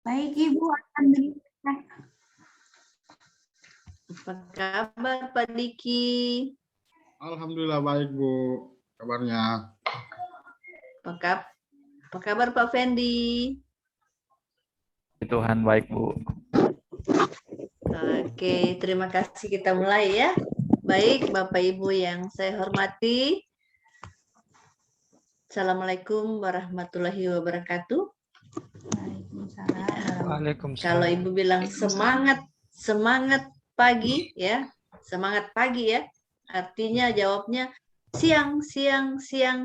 Baik Ibu, alhamdulillah. Apa kabar Pak Diki? Alhamdulillah baik Bu, kabarnya. Apa kabar Pak Fendi? Tuhan baik Bu. Oke, terima kasih, kita mulai ya. Baik Bapak Ibu yang saya hormati. Assalamualaikum warahmatullahi wabarakatuh. Waalaikumsalam. Kalau Ibu bilang semangat pagi ya, semangat pagi ya. Artinya jawabnya siang,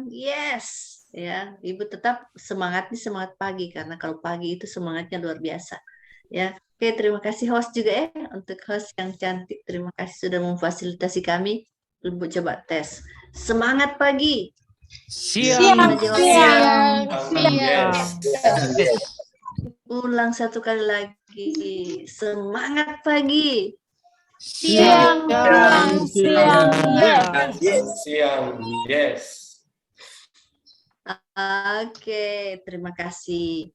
yes. Ya, Ibu tetap semangatnya semangat pagi karena kalau pagi itu semangatnya luar biasa. Ya. Oke, terima kasih host juga ya untuk host yang cantik. Terima kasih sudah memfasilitasi kami. Ibu coba tes. Semangat pagi. Siang. Ulang satu kali lagi. Semangat pagi. Siang. Yes. Oke, terima kasih.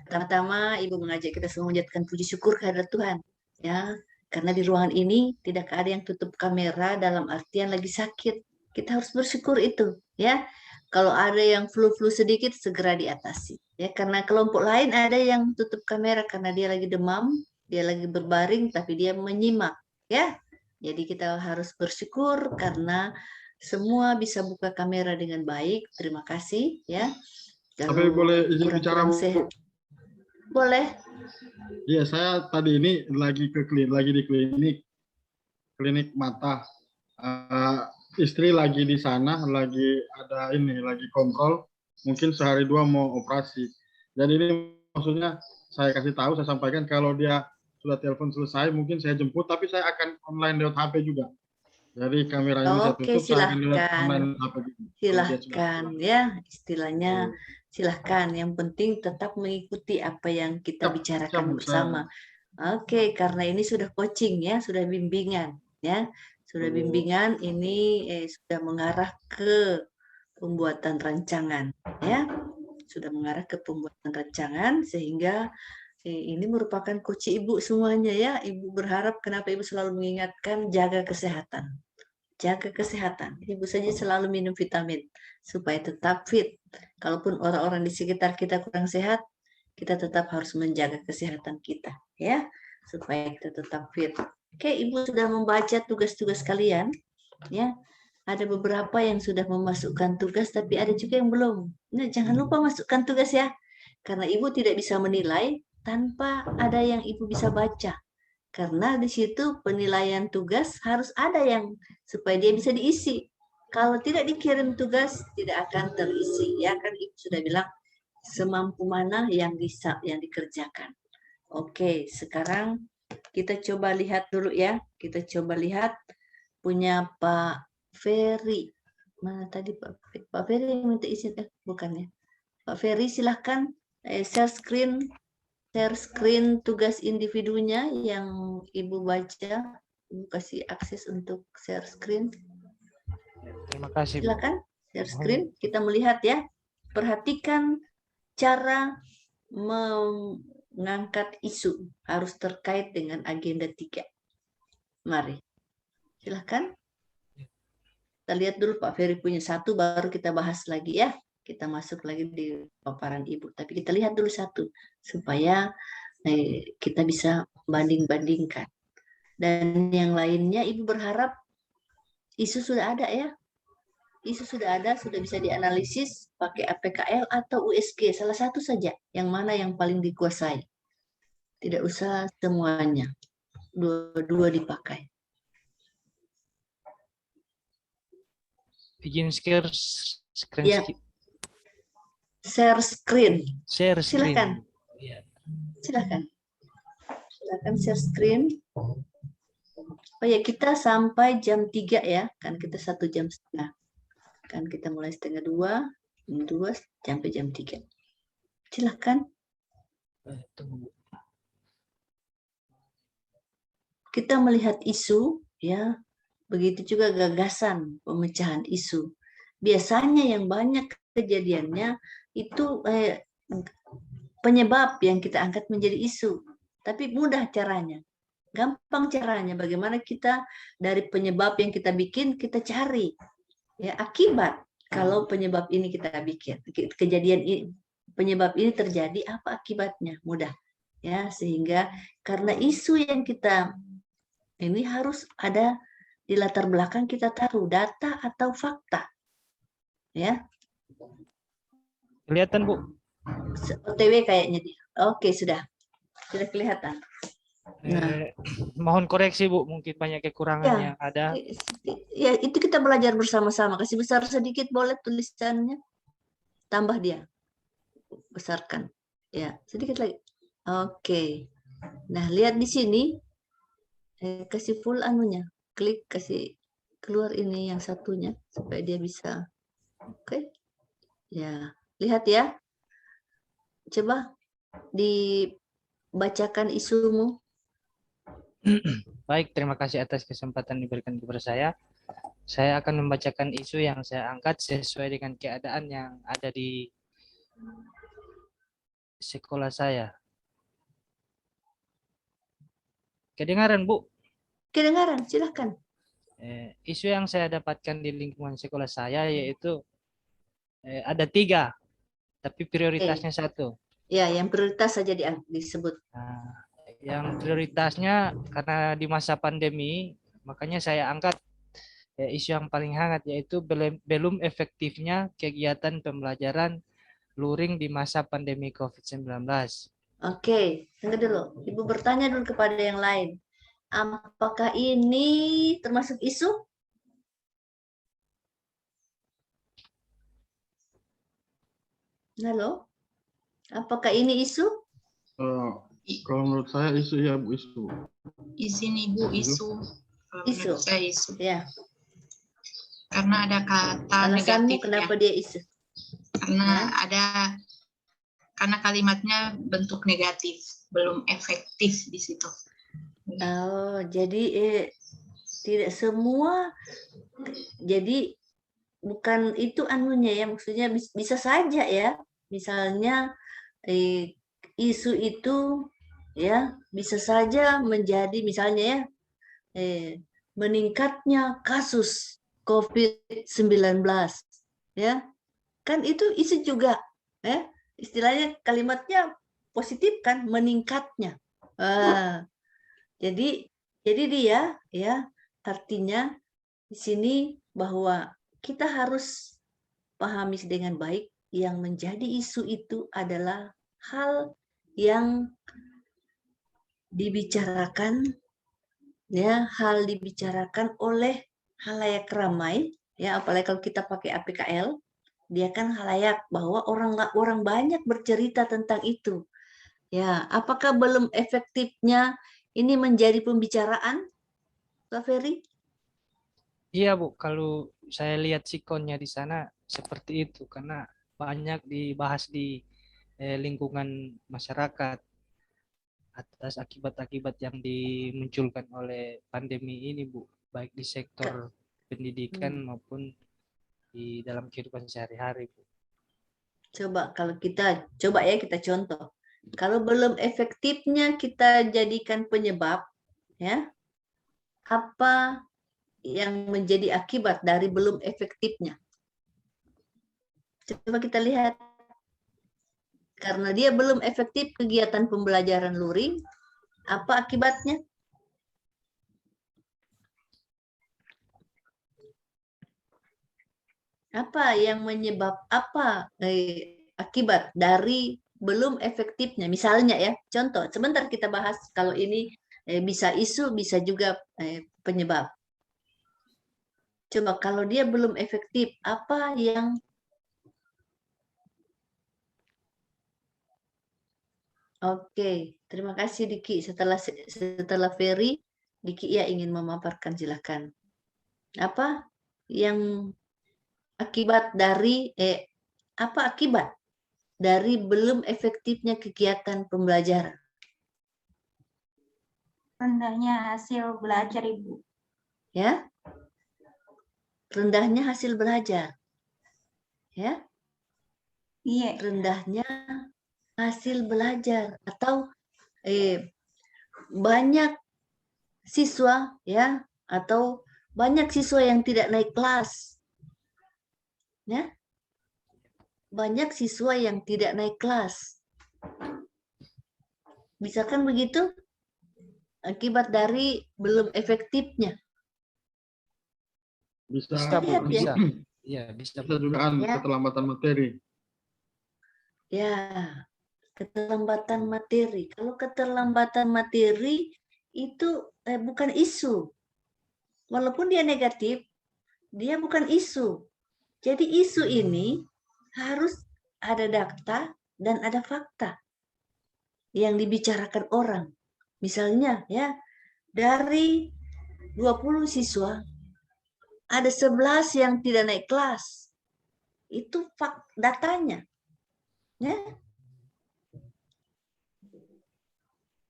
Pertama-tama Ibu mengajak kita semua menjadikan puji syukur kehadirat Tuhan. Ya, karena di ruangan ini tidak ada yang tutup kamera dalam artian lagi sakit. Kita harus bersyukur itu, ya. Kalau ada yang flu-flu sedikit segera diatasi. Ya, karena kelompok lain ada yang tutup kamera karena dia lagi demam, dia lagi berbaring tapi dia menyimak, ya. Jadi kita harus bersyukur karena semua bisa buka kamera dengan baik. Terima kasih, ya. Tapi boleh izin bicara Bu? Boleh. Iya, saya tadi ini lagi di klinik mata. Istri lagi di sana, lagi kontrol. Mungkin sehari dua mau operasi. Jadi ini maksudnya saya kasih tahu, saya sampaikan kalau dia sudah telepon selesai, mungkin saya jemput, tapi saya akan online lewat HP juga. Jadi kamera ini saya tutup, saya akan lewat online HP juga. Silahkan ya, istilahnya silahkan. Yang penting tetap mengikuti apa yang kita bicarakan bersama. Oke, karena ini sudah coaching ya, sudah bimbingan ya. Sudah bimbingan ini sudah mengarah ke pembuatan rancangan ya. Sudah mengarah ke pembuatan rancangan sehingga ini merupakan coach Ibu semuanya ya. Ibu berharap kenapa Ibu selalu mengingatkan jaga kesehatan. Jaga kesehatan. Ibu saja selalu minum vitamin supaya tetap fit. Kalaupun orang-orang di sekitar kita kurang sehat, kita tetap harus menjaga kesehatan kita ya, supaya kita tetap fit. Oke, Ibu sudah membaca tugas-tugas kalian ya. Ada beberapa yang sudah memasukkan tugas tapi ada juga yang belum. Nah, jangan lupa masukkan tugas ya. Karena Ibu tidak bisa menilai tanpa ada yang Ibu bisa baca. Karena di situ penilaian tugas harus ada yang supaya dia bisa diisi. Kalau tidak dikirim tugas tidak akan terisi ya, kan Ibu sudah bilang semampu mana yang bisa yang dikerjakan. Oke, sekarang kita coba lihat dulu ya. Kita coba lihat punya Pak Ferry. Mana tadi Pak Ferry yang minta izin? Bukan ya. Pak Ferry silahkan share screen tugas individunya yang Ibu baca. Ibu kasih akses untuk share screen. Terima kasih. Silakan share screen. Kita melihat ya. Perhatikan cara mengangkat isu harus terkait dengan agenda 3. Mari. Silakan. Kita lihat dulu Pak Ferry punya satu, baru kita bahas lagi ya. Kita masuk lagi di paparan Ibu. Tapi kita lihat dulu satu, supaya kita bisa banding-bandingkan. Dan yang lainnya Ibu berharap isu sudah ada ya. Isu sudah ada, sudah bisa dianalisis pakai APKL atau USG, salah satu saja. Yang mana yang paling dikuasai. Tidak usah semuanya. Dua-dua dipakai. Bikin share screen. Ya. Share screen. Share screen. Silakan. Ya. Silakan. Silakan share screen. Oh ya, kita sampai jam 3 ya. Kan kita 1 jam setengah. Kan kita mulai 1:30, jam 2 sampai jam 3. Silakan. Kita melihat isu ya. Begitu juga gagasan pemecahan isu. Biasanya yang banyak kejadiannya itu penyebab yang kita angkat menjadi isu. Tapi mudah caranya. Gampang caranya. Bagaimana kita dari penyebab yang kita bikin, kita cari. Ya, akibat. Kalau penyebab ini kita bikin. Kejadian ini, penyebab ini terjadi, apa akibatnya? Mudah. Ya, sehingga karena isu yang kita ini harus ada di latar belakang kita taruh data atau fakta. Ya. Kelihatan, Bu. OTW kayaknya dia. Oke, sudah kelihatan. Nah. Mohon koreksi, Bu. Mungkin banyak kekurangan Ya. yang ada. Ya, itu kita belajar bersama-sama. Kasih besar sedikit boleh tulisannya. Tambah dia. Besarkan. Ya, sedikit lagi. Oke. Nah, lihat di sini. Kasih full anunya. Klik, kasih keluar ini yang satunya. Supaya dia bisa. Oke. Ya, lihat ya. Coba dibacakan isumu. Baik, terima kasih atas kesempatan diberikan kepada saya. Saya akan membacakan isu yang saya angkat sesuai dengan keadaan yang ada di sekolah saya. Kedengaran, Bu? Kedengaran, silahkan. Isu yang saya dapatkan di lingkungan sekolah saya yaitu ada 3, tapi prioritasnya 1. Ya, yang prioritas saja disebut. Nah, yang prioritasnya karena di masa pandemi, makanya saya angkat isu yang paling hangat yaitu belum efektifnya kegiatan pembelajaran luring di masa pandemi COVID-19. Oke, tunggu dulu. Ibu bertanya dulu kepada yang lain. Apakah ini termasuk isu? Halo? Apakah ini isu? Kalau menurut saya isu ya Bu, isu. Di sini Bu, isu. Kalau Isu. menurut saya isu. Ya. Karena ada kata Alasanmu negatif kenapa ya. dia isu? Karena kalimatnya bentuk negatif, belum efektif di situ. Oh, jadi tidak semua. Jadi bukan itu anunya ya, maksudnya bisa saja ya. Misalnya isu itu ya bisa saja menjadi misalnya ya meningkatnya kasus COVID-19 ya, kan itu isu juga ya, istilahnya kalimatnya positif kan, meningkatnya. Jadi dia ya artinya di sini bahwa kita harus pahami dengan baik yang menjadi isu itu adalah hal yang dibicarakan ya, hal dibicarakan oleh halayak ramai ya, apalagi kalau kita pakai APKL, dia kan halayak bahwa orang banyak bercerita tentang itu. Ya, apakah belum efektifnya ini menjadi pembicaraan, Pak Ferry? Iya, Bu, kalau saya lihat sikonnya di sana seperti itu karena banyak dibahas di lingkungan masyarakat atas akibat-akibat yang dimunculkan oleh pandemi ini, Bu, baik di sektor pendidikan maupun di dalam kehidupan sehari-hari, Bu. Coba kalau kita contoh. Kalau belum efektifnya kita jadikan penyebab, ya, apa yang menjadi akibat dari belum efektifnya? Coba kita lihat. Karena dia belum efektif kegiatan pembelajaran luring, apa akibatnya? Apa yang akibat dari belum efektifnya? Misalnya ya, contoh, sebentar kita bahas kalau ini bisa isu, bisa juga penyebab. Coba kalau dia belum efektif, apa yang Oke, terima kasih Diki. Setelah Ferry, Diki ya ingin memaparkan, silakan. Apa yang akibat dari belum efektifnya kegiatan pembelajaran? Rendahnya hasil belajar, Ibu. Ya, rendahnya hasil belajar. Ya, Iya. rendahnya hasil belajar atau banyak siswa ya atau banyak siswa yang tidak naik kelas ya, banyak siswa yang tidak naik kelas, bisa kan begitu, akibat dari belum efektifnya. Bisa, Lihat ya. Bisa. Iya, bisa. bisa juga kan Ya. keterlambatan materi. Ya, keterlambatan materi. Kalau keterlambatan materi itu bukan isu. Walaupun dia negatif, dia bukan isu. Jadi isu ini harus ada data dan ada fakta yang dibicarakan orang. Misalnya ya, dari 20 siswa ada 11 yang tidak naik kelas. Itu datanya. Ya.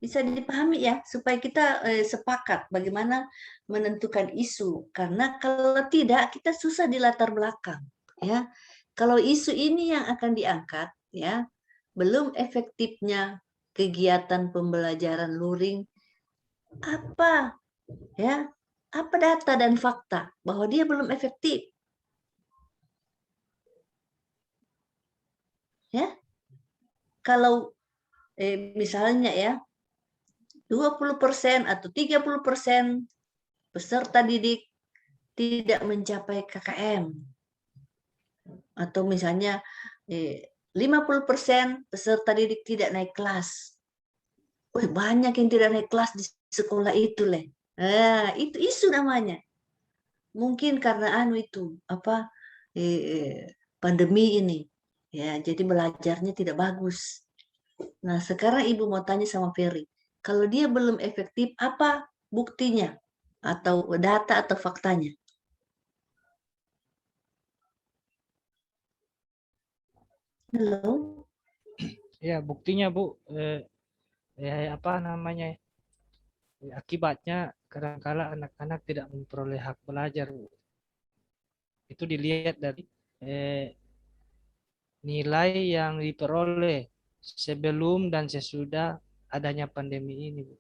Bisa dipahami ya, supaya kita sepakat bagaimana menentukan isu. Karena kalau tidak, kita susah di latar belakang. Ya, kalau isu ini yang akan diangkat, ya, belum efektifnya kegiatan pembelajaran luring, apa, ya, apa data dan fakta bahwa dia belum efektif, ya. Kalau misalnya ya, 20% atau 30% peserta didik tidak mencapai KKM. Atau misalnya 50% peserta didik tidak naik kelas. Wih, banyak yang tidak naik kelas di sekolah itu, Leh. Nah, itu isu namanya. Mungkin karena pandemi ini. Ya, jadi belajarnya tidak bagus. Nah, sekarang Ibu mau tanya sama Ferry. Kalau dia belum efektif, apa buktinya? Atau data atau faktanya? Halo? Ya, buktinya Bu, apa namanya? Akibatnya kadang-kala anak-anak tidak memperoleh hak belajar, Bu. Itu dilihat dari nilai yang diperoleh sebelum dan sesudah adanya pandemi ini, Bu.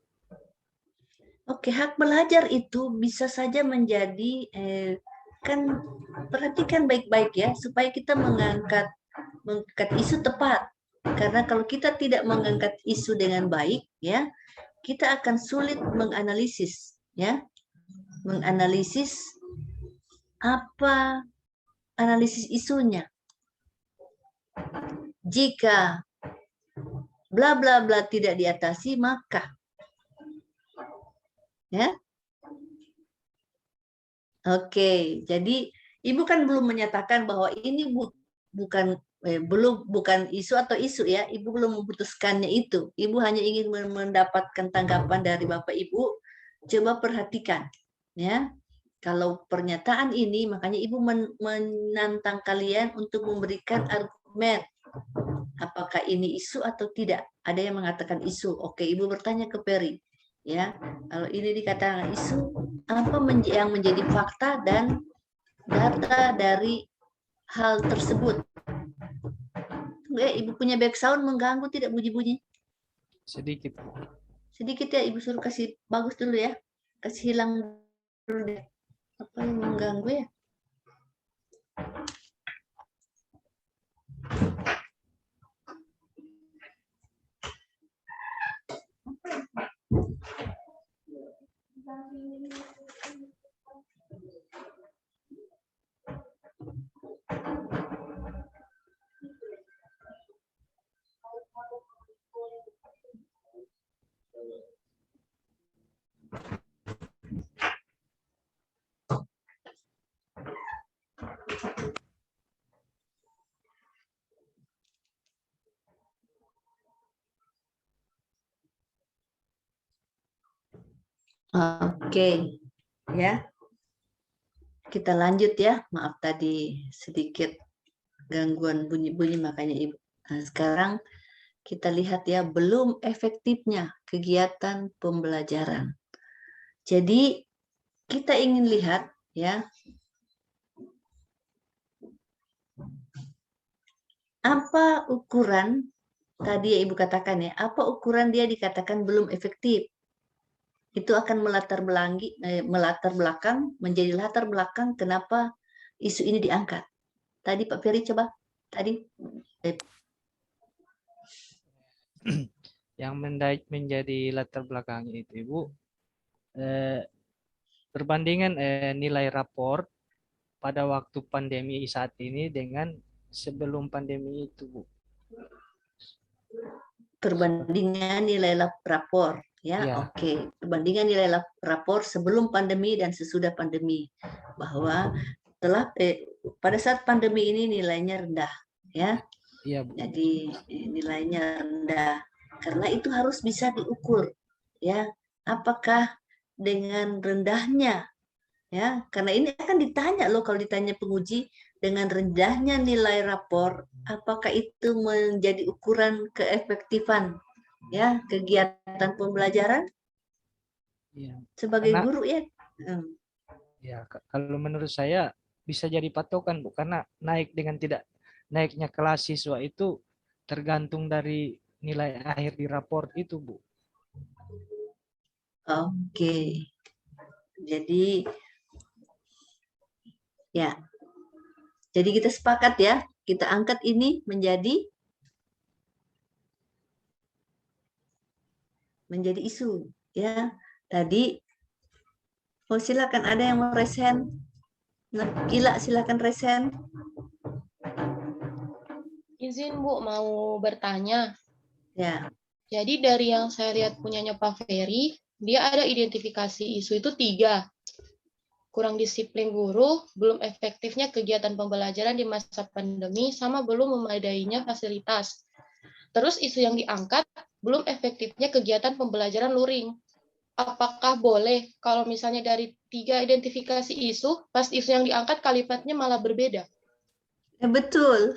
Oke, hak belajar itu bisa saja menjadi kan perhatikan baik-baik ya supaya kita mengangkat isu tepat. Karena kalau kita tidak mengangkat isu dengan baik ya, kita akan sulit menganalisis ya. Menganalisis apa analisis isunya. Jika bla bla bla tidak diatasi, maka ya. Oke, jadi Ibu kan belum menyatakan bahwa ini bukan isu atau isu ya. Ibu belum memutuskannya itu. Ibu hanya ingin mendapatkan tanggapan dari Bapak Ibu. Coba perhatikan ya. Kalau pernyataan ini, makanya Ibu menantang kalian untuk memberikan argumen. Apakah ini isu atau tidak? Ada yang mengatakan isu. Oke, Ibu bertanya ke Peri. Ya, kalau ini dikatakan isu, apa yang menjadi fakta dan data dari hal tersebut? Ibu punya back sound mengganggu tidak bunyi-bunyi? Sedikit. Sedikit ya, Ibu suruh kasih bagus dulu ya. Kasih hilang dulu deh. Apa yang mengganggu ya? Oke, ya. Kita lanjut ya. Maaf tadi sedikit gangguan bunyi-bunyi makanya Ibu. Nah, sekarang kita lihat ya, belum efektifnya kegiatan pembelajaran. Jadi kita ingin lihat ya, apa ukuran tadi ya Ibu katakan ya, apa ukuran dia dikatakan belum efektif? Itu akan melatar belakang menjadi latar belakang kenapa isu ini diangkat. Tadi Pak Ferry coba. Tadi Yang menjadi latar belakangnya itu Ibu, perbandingan nilai raport pada waktu pandemi saat ini dengan sebelum pandemi itu, Bu. perbandingan nilai rapor ya. Iya. Oke. Perbandingan nilai rapor sebelum pandemi dan sesudah pandemi, bahwa pada saat pandemi ini nilainya rendah ya. Iya, Bu. Jadi nilainya rendah karena itu harus bisa diukur ya, apakah dengan rendahnya ya, karena ini akan ditanya loh, kalau ditanya penguji dengan rendahnya nilai rapor, apakah itu menjadi ukuran keefektifan ya kegiatan pembelajaran Iya. sebagai Karena, guru ya. Ya, kalau menurut saya bisa jadi patokan, Bu, karena naik dengan tidak naiknya kelas siswa itu tergantung dari nilai akhir di raport itu, Bu. Oke. Jadi ya. Jadi kita sepakat ya, kita angkat ini menjadi isu ya. Tadi silakan ada yang mau resen. Gila, silakan resen. Izin Bu, mau bertanya. Ya. Jadi dari yang saya lihat punyanya Pak Ferry, dia ada identifikasi isu itu 3. Kurang disiplin guru, belum efektifnya kegiatan pembelajaran di masa pandemi, sama belum memadainya fasilitas. Terus isu yang diangkat, belum efektifnya kegiatan pembelajaran luring. Apakah boleh kalau misalnya dari 3 identifikasi isu, pas isu yang diangkat kalimatnya malah berbeda? Ya, betul.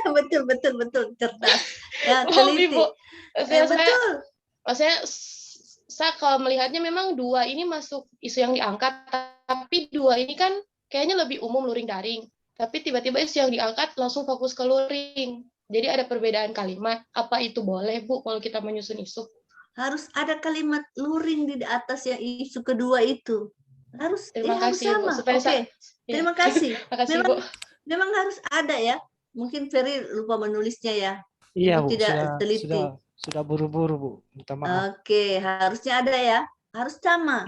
betul cerdas. Ya, Maaf, teliti. Ibu. Betul. Saya kalau melihatnya memang 2 ini masuk isu yang diangkat, tapi 2 ini kan kayaknya lebih umum luring daring. Tapi tiba-tiba isu yang diangkat langsung fokus ke luring. Jadi ada perbedaan kalimat. Apa itu boleh, Bu, kalau kita menyusun isu? Harus ada kalimat luring di atas yang isu kedua itu. Harus, Terima harus kasih, sama. Bu. Supaya Oke. Terima kasih. Makasih, memang, Bu. memang harus ada ya. Mungkin Ferry lupa menulisnya ya. Iya, Ibu Bu. tidak teliti. Sudah buru-buru, Bu. Minta maaf. Oke, harusnya ada ya. Harus sama.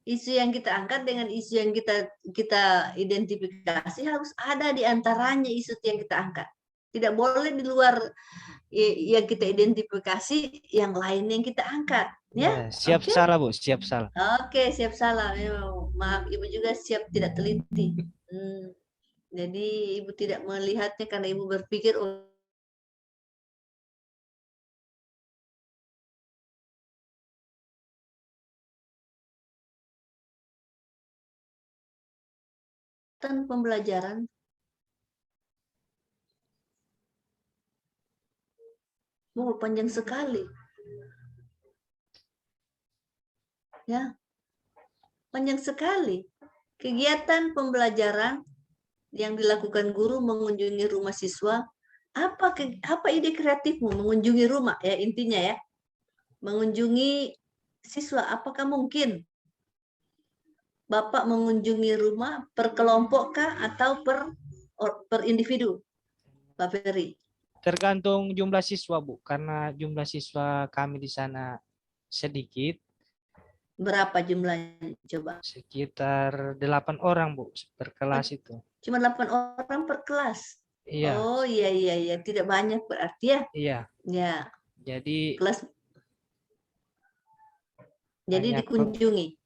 Isu yang kita angkat dengan isu yang kita identifikasi harus ada di antaranya isu yang kita angkat. Tidak boleh di luar yang kita identifikasi yang lain yang kita angkat. Ya, siap okay? Salah, Bu. Siap salah. Oke, siap salah. Maaf, Ibu juga siap tidak teliti. Jadi Ibu tidak melihatnya karena Ibu berpikir pembelajaran panjang sekali. Ya. Panjang sekali. Kegiatan pembelajaran yang dilakukan guru mengunjungi rumah siswa. Apa ide kreatifmu mengunjungi rumah ya, intinya ya. Mengunjungi siswa, apakah mungkin Bapak mengunjungi rumah per kelompok kah atau per individu, Pak Ferry? Tergantung jumlah siswa, Bu. Karena jumlah siswa kami di sana sedikit. Berapa jumlahnya coba? Sekitar 8 orang, Bu, per kelas itu. Cuma 8 orang per kelas? Iya. Oh iya, tidak banyak berarti ya? Iya. Ya. Jadi kelas. Jadi dikunjungi.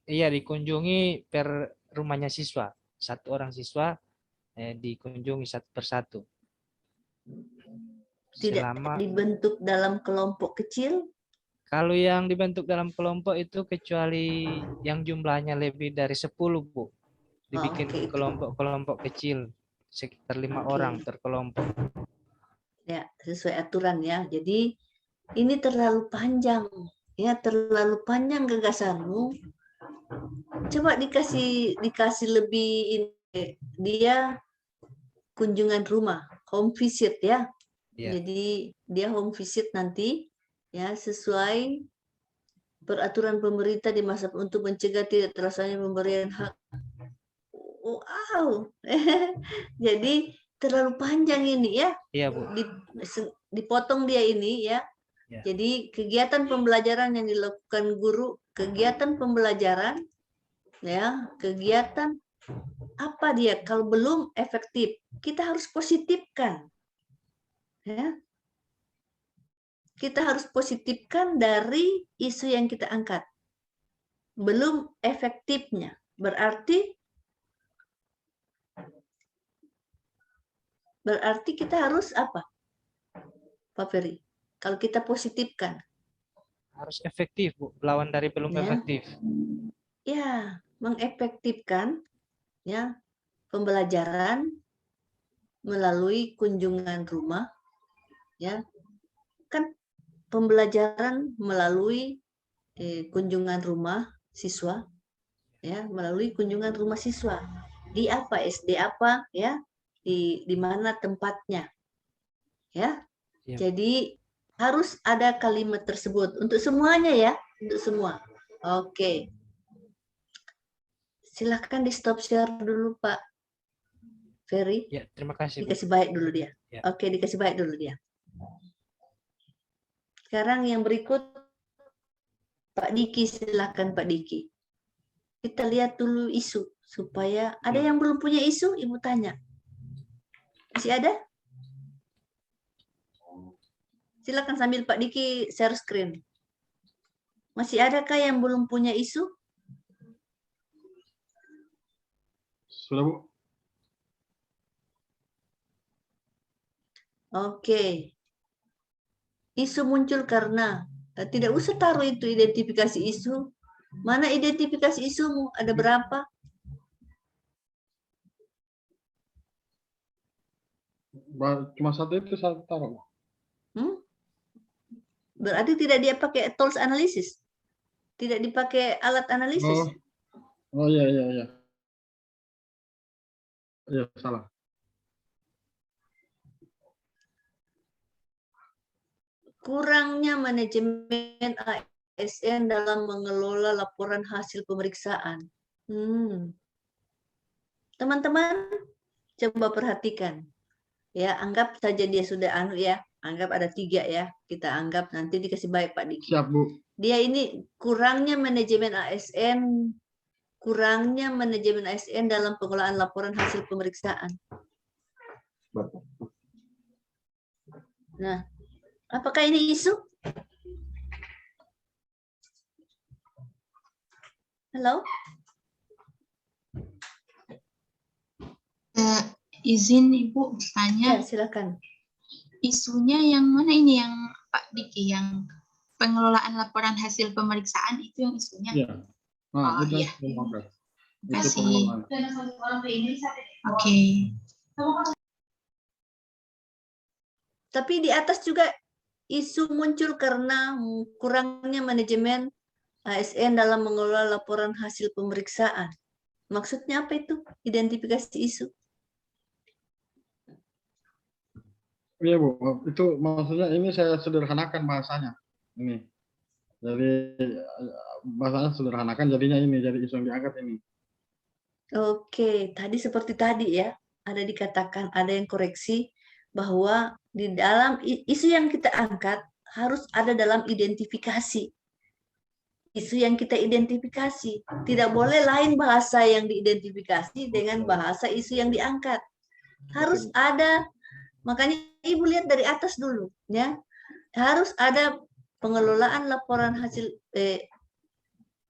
Iya, dikunjungi per rumahnya siswa. 1 orang siswa dikunjungi 1 persatu. Tidak dibentuk dalam kelompok kecil? Kalau yang dibentuk dalam kelompok itu kecuali yang jumlahnya lebih dari 10, Bu. Dibikin kelompok-kelompok kecil sekitar 5 orang per kelompok. Ya, sesuai aturan ya. Jadi ini terlalu panjang. Ya, terlalu panjang gagasanmu. Coba dikasih lebih ini, dia kunjungan rumah, home visit ya. Iya. Jadi dia home visit nanti ya sesuai peraturan pemerintah di masa untuk mencegah tidak terlaksananya pemberian hak. Wow. Jadi terlalu panjang ini ya. Iya, Bu. Dipotong dia ini ya. Ya. Jadi kegiatan pembelajaran yang dilakukan guru, kegiatan pembelajaran ya, kegiatan apa dia kalau belum efektif, kita harus positifkan. Ya. Kita harus positifkan dari isu yang kita angkat. Belum efektifnya. Berarti kita harus apa? Pak Ferry? Kalau kita positifkan. Harus efektif, Bu. Lawan dari belum Ya. efektif. Ya, mengefektifkan ya pembelajaran melalui kunjungan rumah. Ya. Kan pembelajaran melalui kunjungan rumah siswa. Ya, melalui kunjungan rumah siswa. Di apa SD apa ya? Di mana tempatnya. Ya. Ya. Jadi harus ada kalimat tersebut untuk semuanya ya, untuk semua. Oke. Silahkan di stop share dulu Pak Ferry. Ya, terima kasih, Bu. Dikasih baik dulu dia. Ya. Oke, dikasih baik dulu dia. Sekarang yang berikut Pak Diki, silahkan Pak Diki. Kita lihat dulu isu supaya ada yang belum punya isu, Ibu tanya. Masih ada? Silakan sambil Pak Diki share screen. Masih adakah yang belum punya isu? Sudah, Bu. Oke. Isu muncul karena tidak usah taruh itu identifikasi isu. Mana identifikasi isumu? Ada berapa? Cuma satu itu saya taruh. Berarti tidak dia pakai tools analysis? Tidak dipakai alat analisis? Oh iya. Iya, salah. Kurangnya manajemen ASN dalam mengelola laporan hasil pemeriksaan. Teman-teman, coba perhatikan. Ya, anggap saja dia sudah ya. Anggap ada 3 ya. Kita anggap nanti dikasih baik Pak Diki. Siap, Bu. Dia ini kurangnya manajemen ASN dalam pengelolaan laporan hasil pemeriksaan. Nah, apakah ini isu? Halo? Izin Ibu tanya. Ya, silakan. Isunya yang mana ini yang Pak Diki, yang pengelolaan laporan hasil pemeriksaan itu yang isunya? Iya. Nah, Oh, iya. Terima kasih. Oke. Tapi di atas juga isu muncul karena kurangnya manajemen ASN dalam mengelola laporan hasil pemeriksaan. Maksudnya apa itu? Identifikasi isu. Iya, Bu. Itu maksudnya ini saya sederhanakan bahasanya. Ini. Jadi bahasanya sederhanakan jadinya ini, jadi isu yang diangkat ini. Oke, tadi seperti tadi ya, ada dikatakan, ada yang koreksi bahwa di dalam isu yang kita angkat harus ada dalam identifikasi. Isu yang kita identifikasi. Tidak boleh lain bahasa yang diidentifikasi dengan bahasa isu yang diangkat. Harus ada, makanya Ibu lihat dari atas dulu. Ya, harus ada pengelolaan laporan hasil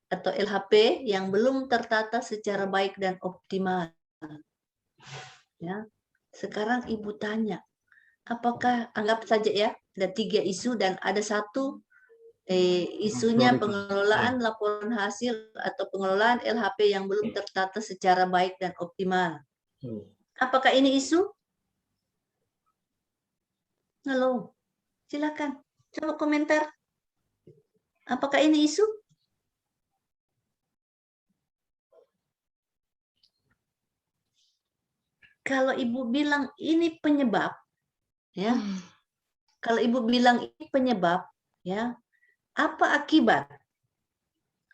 atau LHP yang belum tertata secara baik dan optimal. Ya, sekarang Ibu tanya, apakah anggap saja ya ada 3 isu dan ada 1 isunya pengelolaan laporan hasil atau pengelolaan LHP yang belum tertata secara baik dan optimal. Apakah ini isu? Halo, silakan coba komentar. Apakah ini isu? Kalau Ibu bilang ini penyebab, ya, Kalau Ibu bilang ini penyebab, ya, apa akibat?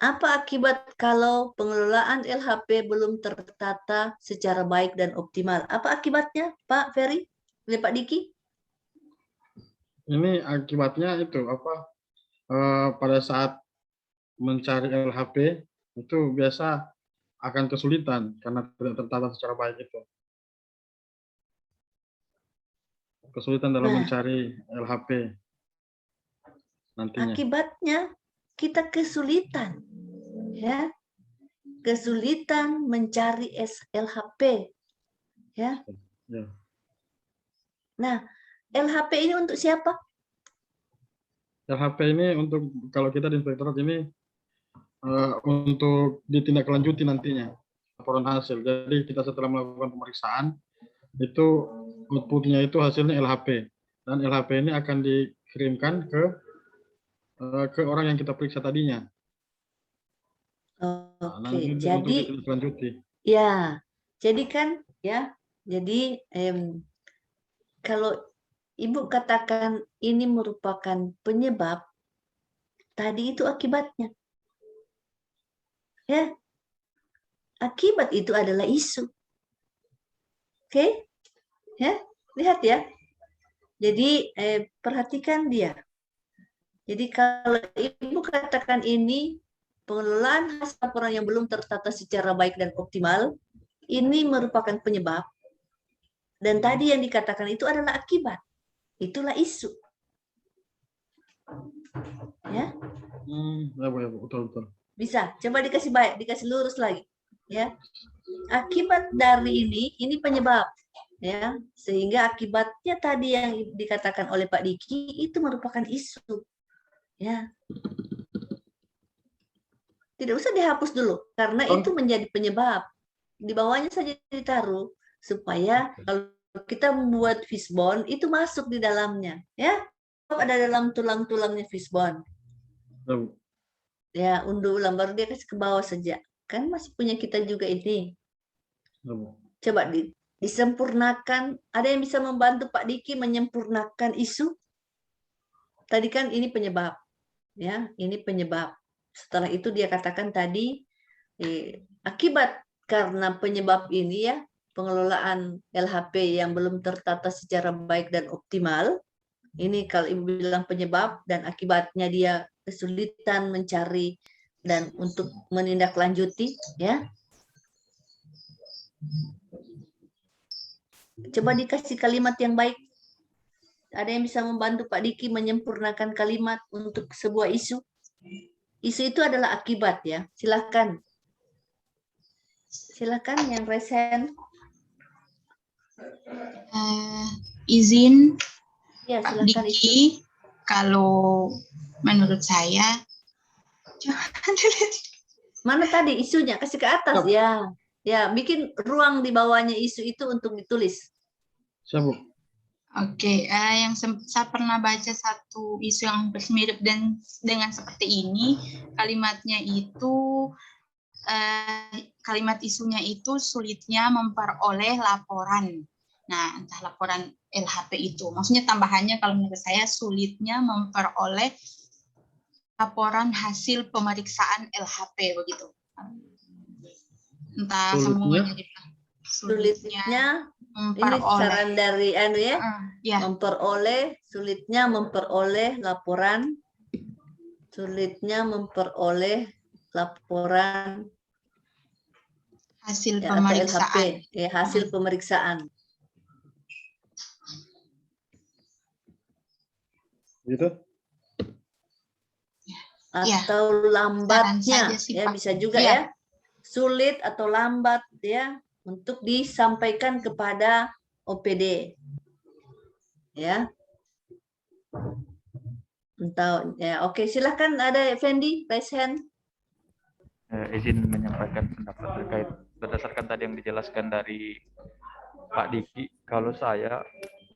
Apa akibat kalau pengelolaan LHP belum tertata secara baik dan optimal? Apa akibatnya, Pak Ferry? Pak Diki? Ini akibatnya itu apa? Pada saat mencari LHP itu biasa akan kesulitan karena tidak tertata secara baik itu. Kesulitan dalam Nah. mencari LHP nantinya. Akibatnya kita kesulitan, ya, kesulitan mencari LHP, ya. Ya. Nah, LHP ini untuk siapa? LHP ini untuk kalau kita di inspektorat ini untuk ditindaklanjuti nantinya laporan hasil. Jadi kita setelah melakukan pemeriksaan itu outputnya itu hasilnya LHP dan LHP ini akan dikirimkan ke orang yang kita periksa tadinya. Oke, jadi ya, jadi kan ya, jadi kalau Ibu katakan ini merupakan penyebab, tadi itu akibatnya. Ya, akibat itu adalah isu. Oke, ya, lihat ya. Jadi perhatikan dia. Jadi kalau Ibu katakan ini pengelolaan hasil laporan yang belum tertata secara baik dan optimal, ini merupakan penyebab. Dan tadi yang dikatakan itu adalah akibat. Itulah isu. Ya. Ya, betul. Bisa, coba dikasih baik, dikasih lurus lagi, ya. Akibat dari ini penyebab, ya. Sehingga akibatnya tadi yang dikatakan oleh Pak Diki itu merupakan isu, ya. Tidak usah dihapus dulu, karena itu menjadi penyebab. Di bawahnya saja ditaruh supaya kalau kita membuat fishbone itu masuk di dalamnya, ya. Ada dalam tulang-tulangnya fishbone. Ya, unduh ulang baru dia kasih ke bawah saja. Kan masih punya kita juga ini. Coba disempurnakan. Ada yang bisa membantu Pak Diki menyempurnakan isu? Tadi kan ini penyebab. Ya, ini penyebab. Setelah itu dia katakan tadi akibat karena penyebab ini ya, pengelolaan LHP yang belum tertata secara baik dan optimal. Ini kalau Ibu bilang penyebab dan akibatnya dia kesulitan mencari dan untuk menindaklanjuti, ya. Coba dikasih kalimat yang baik. Ada yang bisa membantu Pak Diki menyempurnakan kalimat untuk sebuah isu? Isu itu adalah akibat, ya. Silakan. Silakan yang resen. Izin Ya, Pak silakan Diki, kalau menurut saya, mana tadi isunya? Kasih ke atas, ya. Ya, bikin ruang di bawahnya isu itu untuk ditulis. Siapa? Oke, yang saya pernah baca satu isu yang mirip dan dengan seperti ini, kalimatnya itu, kalimat isunya itu sulitnya memperoleh laporan. Nah, entah laporan LHP itu. Maksudnya tambahannya kalau menurut saya sulitnya memperoleh laporan hasil pemeriksaan LHP begitu. Entah semuanya dibilang. Sulitnya memperoleh. Ini saran dari ya. Memperoleh, sulitnya memperoleh laporan. Sulitnya memperoleh laporan hasil ya, pemeriksaan. LHP, ya, hasil pemeriksaan. Gitu? Atau lambatnya, sih, ya Pak. bisa juga ya. Sulit atau lambat ya untuk disampaikan kepada OPD. Ya. Entah ya. Oke, silahkan ada Fendi, raise hand. Izin menyampaikan pendapat terkait berdasarkan tadi yang dijelaskan dari Pak Diki. Kalau saya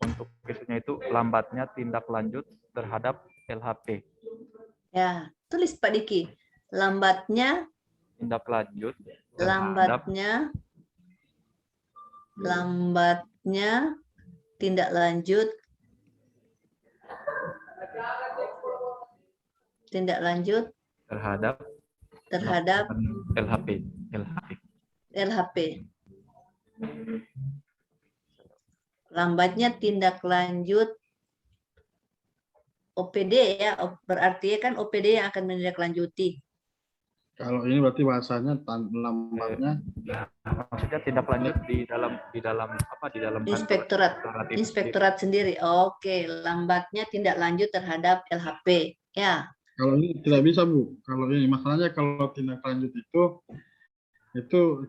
untuk isunya itu lambatnya tindak lanjut terhadap LHP. Ya, tulis Pak Diki. Lambatnya tindak lanjut. Lambatnya tindak lanjut tindak lanjut terhadap LHP. Lambatnya tindak lanjut OPD ya, berarti kan OPD yang akan menindaklanjuti. Kalau ini berarti bahasanya lambatnya. Maksudnya tindak lanjut di dalam kantor Inspektorat sendiri. Oke, lambatnya tindak lanjut terhadap LHP ya. Kalau ini tidak bisa, Bu. Kalau ini masalahnya kalau tindak lanjut itu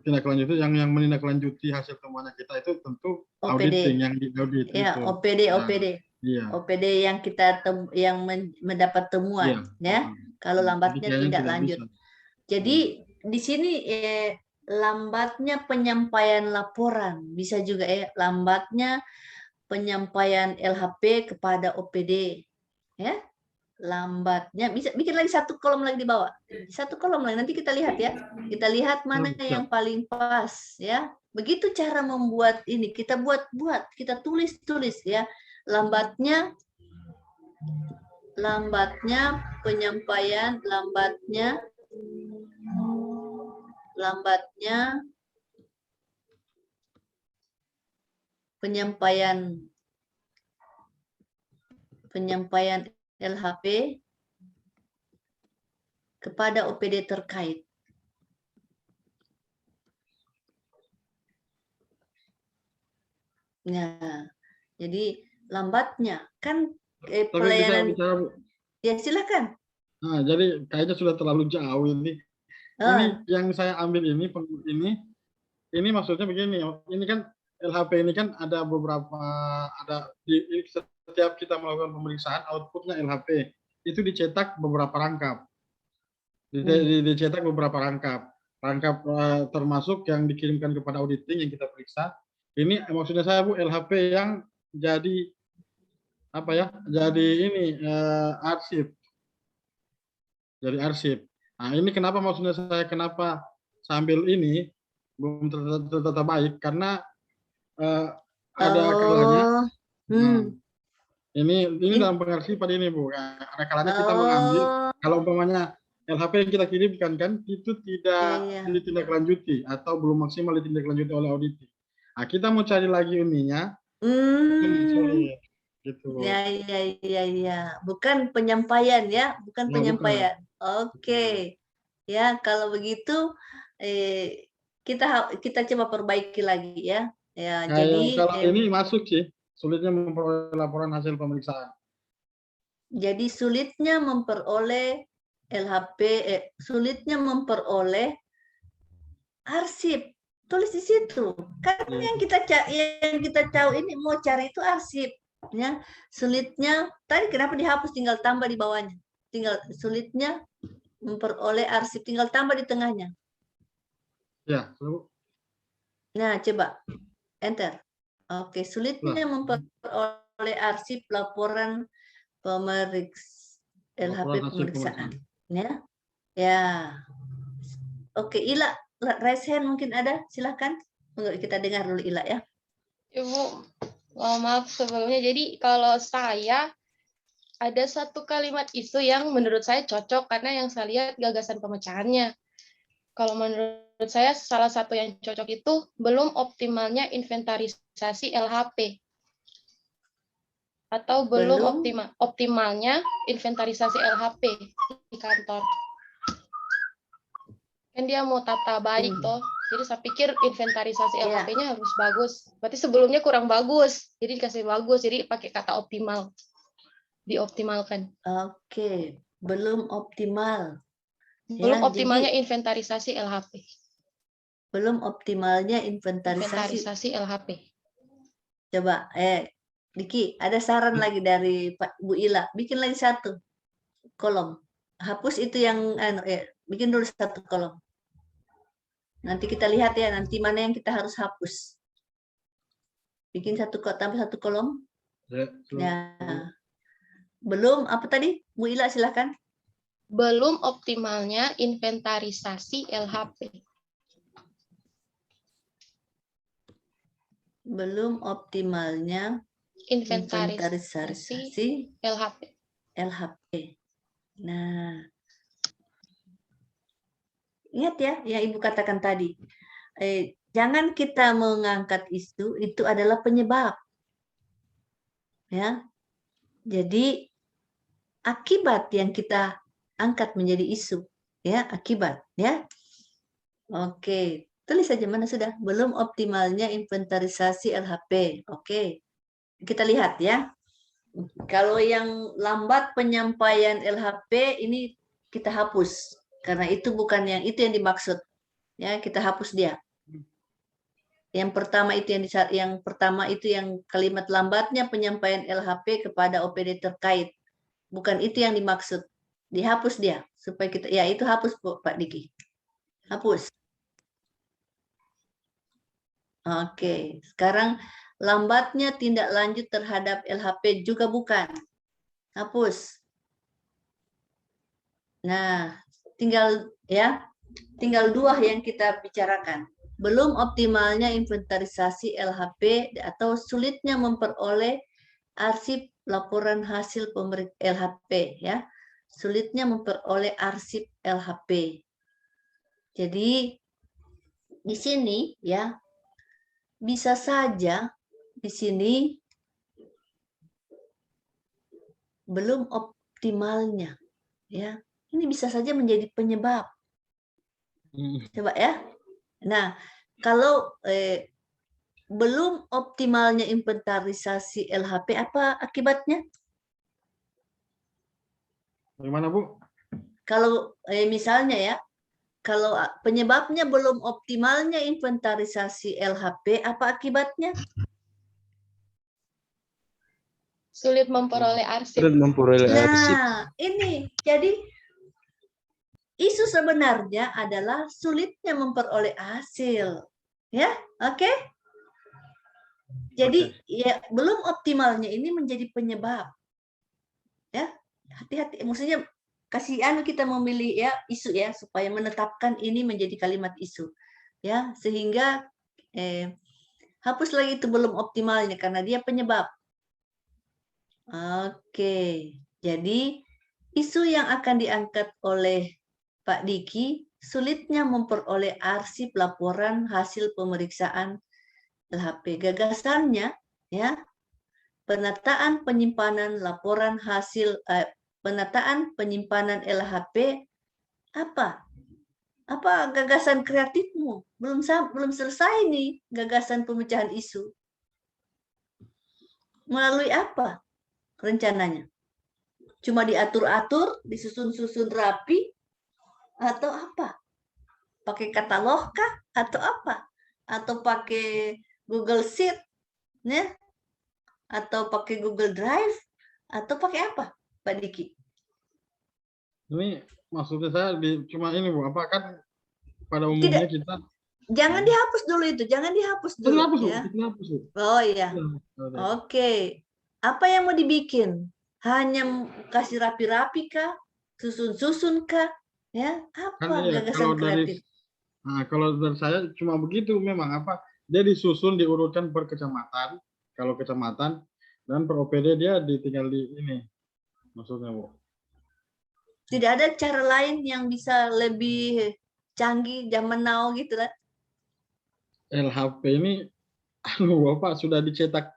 tindak lanjut itu yang menindaklanjuti hasil temuannya kita itu tentu OPD. auditing yang diaudit Ya, itu. OPD. Iya. OPD yang kita mendapat temuan ya. Kalau lambatnya Jadi tindak tidak lanjut. bisa. Jadi di sini lambatnya penyampaian laporan, bisa juga lambatnya penyampaian LHP kepada OPD, ya. Lambatnya bisa bikin lagi satu kolom lagi di bawah, satu kolom lagi, nanti kita lihat ya, kita lihat mana yang paling pas ya. Begitu cara membuat ini, kita buat kita tulis ya. Lambatnya penyampaian, lambatnya penyampaian LHP kepada OPD terkait. Nah, jadi lambatnya kan pelayanan. Bisa, Bu. Ya silakan. Nah, jadi kayaknya sudah terlalu jauh ini. Ini yang saya ambil ini maksudnya begini. Ini kan LHP ini kan ada beberapa, setiap kita melakukan pemeriksaan outputnya LHP itu dicetak beberapa rangkap. Dicetak beberapa rangkap termasuk yang dikirimkan kepada auditing yang kita periksa. Ini maksudnya saya, Bu, LHP yang jadi apa ya? Jadi ini arsip. Jadi arsip. Nah, ini kenapa maksudnya saya kenapa sambil ini belum tetap baik karena ada kalanya. Ini dalam pengarsipan ini, Bu. Ada kalanya kita mengambil, kalau umpamanya LHP yang kita kirimkan kan itu tidak ditindaklanjuti atau belum maksimal ditindaklanjuti oleh auditing. Nah, kita mau cari lagi ininya. Sulit. Gitu. Ya. Bukan penyampaian ya, bukan penyampaian. Oke. Ya, kalau begitu kita coba perbaiki lagi ya. Ya, jadi kalau ini masuk sih, sulitnya memperoleh laporan hasil pemeriksaan. Jadi sulitnya memperoleh LHP, sulitnya memperoleh arsip. Tulis di situ. Karena yang kita tahu ini mau cari itu arsip. Ya, sulitnya tadi kenapa dihapus, tinggal tambah di bawahnya. Tinggal sulitnya memperoleh arsip, tinggal tambah di tengahnya. Ya, nah, coba enter. Oke, sulitnya memperoleh arsip laporan LHP pemeriksaan. Ya. Ya. Oke, Ila, raise hand mungkin ada, silahkan. Kita dengar dulu Ila ya. Ibu, maaf sebelumnya. Jadi kalau saya ada satu kalimat isu yang menurut saya cocok karena yang saya lihat gagasan pemecahannya. Kalau menurut saya salah satu yang cocok itu belum optimalnya inventarisasi LHP. Atau belum optimalnya inventarisasi LHP di kantor. Kan dia mau tata baik toh. Jadi saya pikir inventarisasi LHP-nya harus bagus. Berarti sebelumnya kurang bagus. Jadi dikasih bagus. Jadi pakai kata optimal. Dioptimalkan. Oke, belum optimal. Belum optimalnya inventarisasi LHP. Belum optimalnya inventarisasi LHP. Coba, Diki, ada saran lagi dari Bu Ila. Bikin lagi satu kolom. Hapus itu yang bikin dulu satu kolom. Nanti kita lihat ya, nanti mana yang kita harus hapus. Bikin tambah satu kolom. Ya. Belum apa tadi? Bu Ila silakan. Belum optimalnya inventarisasi LHP. Belum optimalnya inventarisasi LHP. Nah, ingat ya yang Ibu katakan tadi. Jangan kita mengangkat isu, itu adalah penyebab. Ya. Jadi akibat yang kita angkat menjadi isu, ya, akibat, ya. Oke, tulis saja mana sudah. Belum optimalnya inventarisasi LHP. Oke. Kita lihat ya. Kalau yang lambat penyampaian LHP ini kita hapus karena itu bukan itu yang dimaksud. Ya, kita hapus dia. Yang pertama itu yang kalimat lambatnya penyampaian LHP kepada OPD terkait. Bukan itu yang dimaksud. Dihapus dia supaya kita ya itu hapus Pak Diki. Hapus. Oke, sekarang lambatnya tindak lanjut terhadap LHP juga bukan. Hapus. Nah, tinggal dua yang kita bicarakan. Belum optimalnya inventarisasi LHP atau sulitnya memperoleh arsip laporan hasil LHP ya. Sulitnya memperoleh arsip LHP. Jadi di sini ya bisa saja di sini belum optimalnya ya. Ini bisa saja menjadi penyebab. Coba ya. Nah, kalau belum optimalnya inventarisasi LHP apa akibatnya? Bagaimana Bu? Kalau misalnya ya, kalau penyebabnya belum optimalnya inventarisasi LHP apa akibatnya? Sulit memperoleh arsip. Nah, ini jadi isu sebenarnya adalah sulitnya memperoleh hasil. Ya, oke? Jadi ya belum optimalnya ini menjadi penyebab. Ya, hati-hati. Maksudnya kasihan kita memilih ya isu ya supaya menetapkan ini menjadi kalimat isu. Ya, sehingga hapus lagi itu belum optimalnya karena dia penyebab. Oke. Jadi isu yang akan diangkat oleh Pak Diki, sulitnya memperoleh arsip laporan hasil pemeriksaan LHP. Gagasannya, ya, penataan penyimpanan laporan hasil, penataan penyimpanan LHP, apa? Apa gagasan kreatifmu? Belum selesai nih gagasan pemecahan isu. Melalui apa rencananya? Cuma diatur-atur, disusun-susun rapi, atau apa? Pakai katalog kah? Atau apa? Atau pakai Google Sheet? Ya? Atau pakai Google Drive? Atau pakai apa, Pak Diki? Ini maksudnya saya cuma ini Bu, apa kan pada umumnya kita jangan dihapus dulu itu, jangan dihapus dulu ya. Oh iya. Oke. Apa yang mau dibikin? Hanya kasih rapi-rapi kah? Susun-susun kah? Ya, apa kan iya, gagasan kreatif? Kalau dari saya cuma begitu memang apa dia disusun diurutkan per kecamatan, kalau kecamatan dan per OPD dia tinggal di ini maksudnya Bu. Tidak ada cara lain yang bisa lebih canggih zaman now gitu lah. LHP ini Bapak sudah dicetak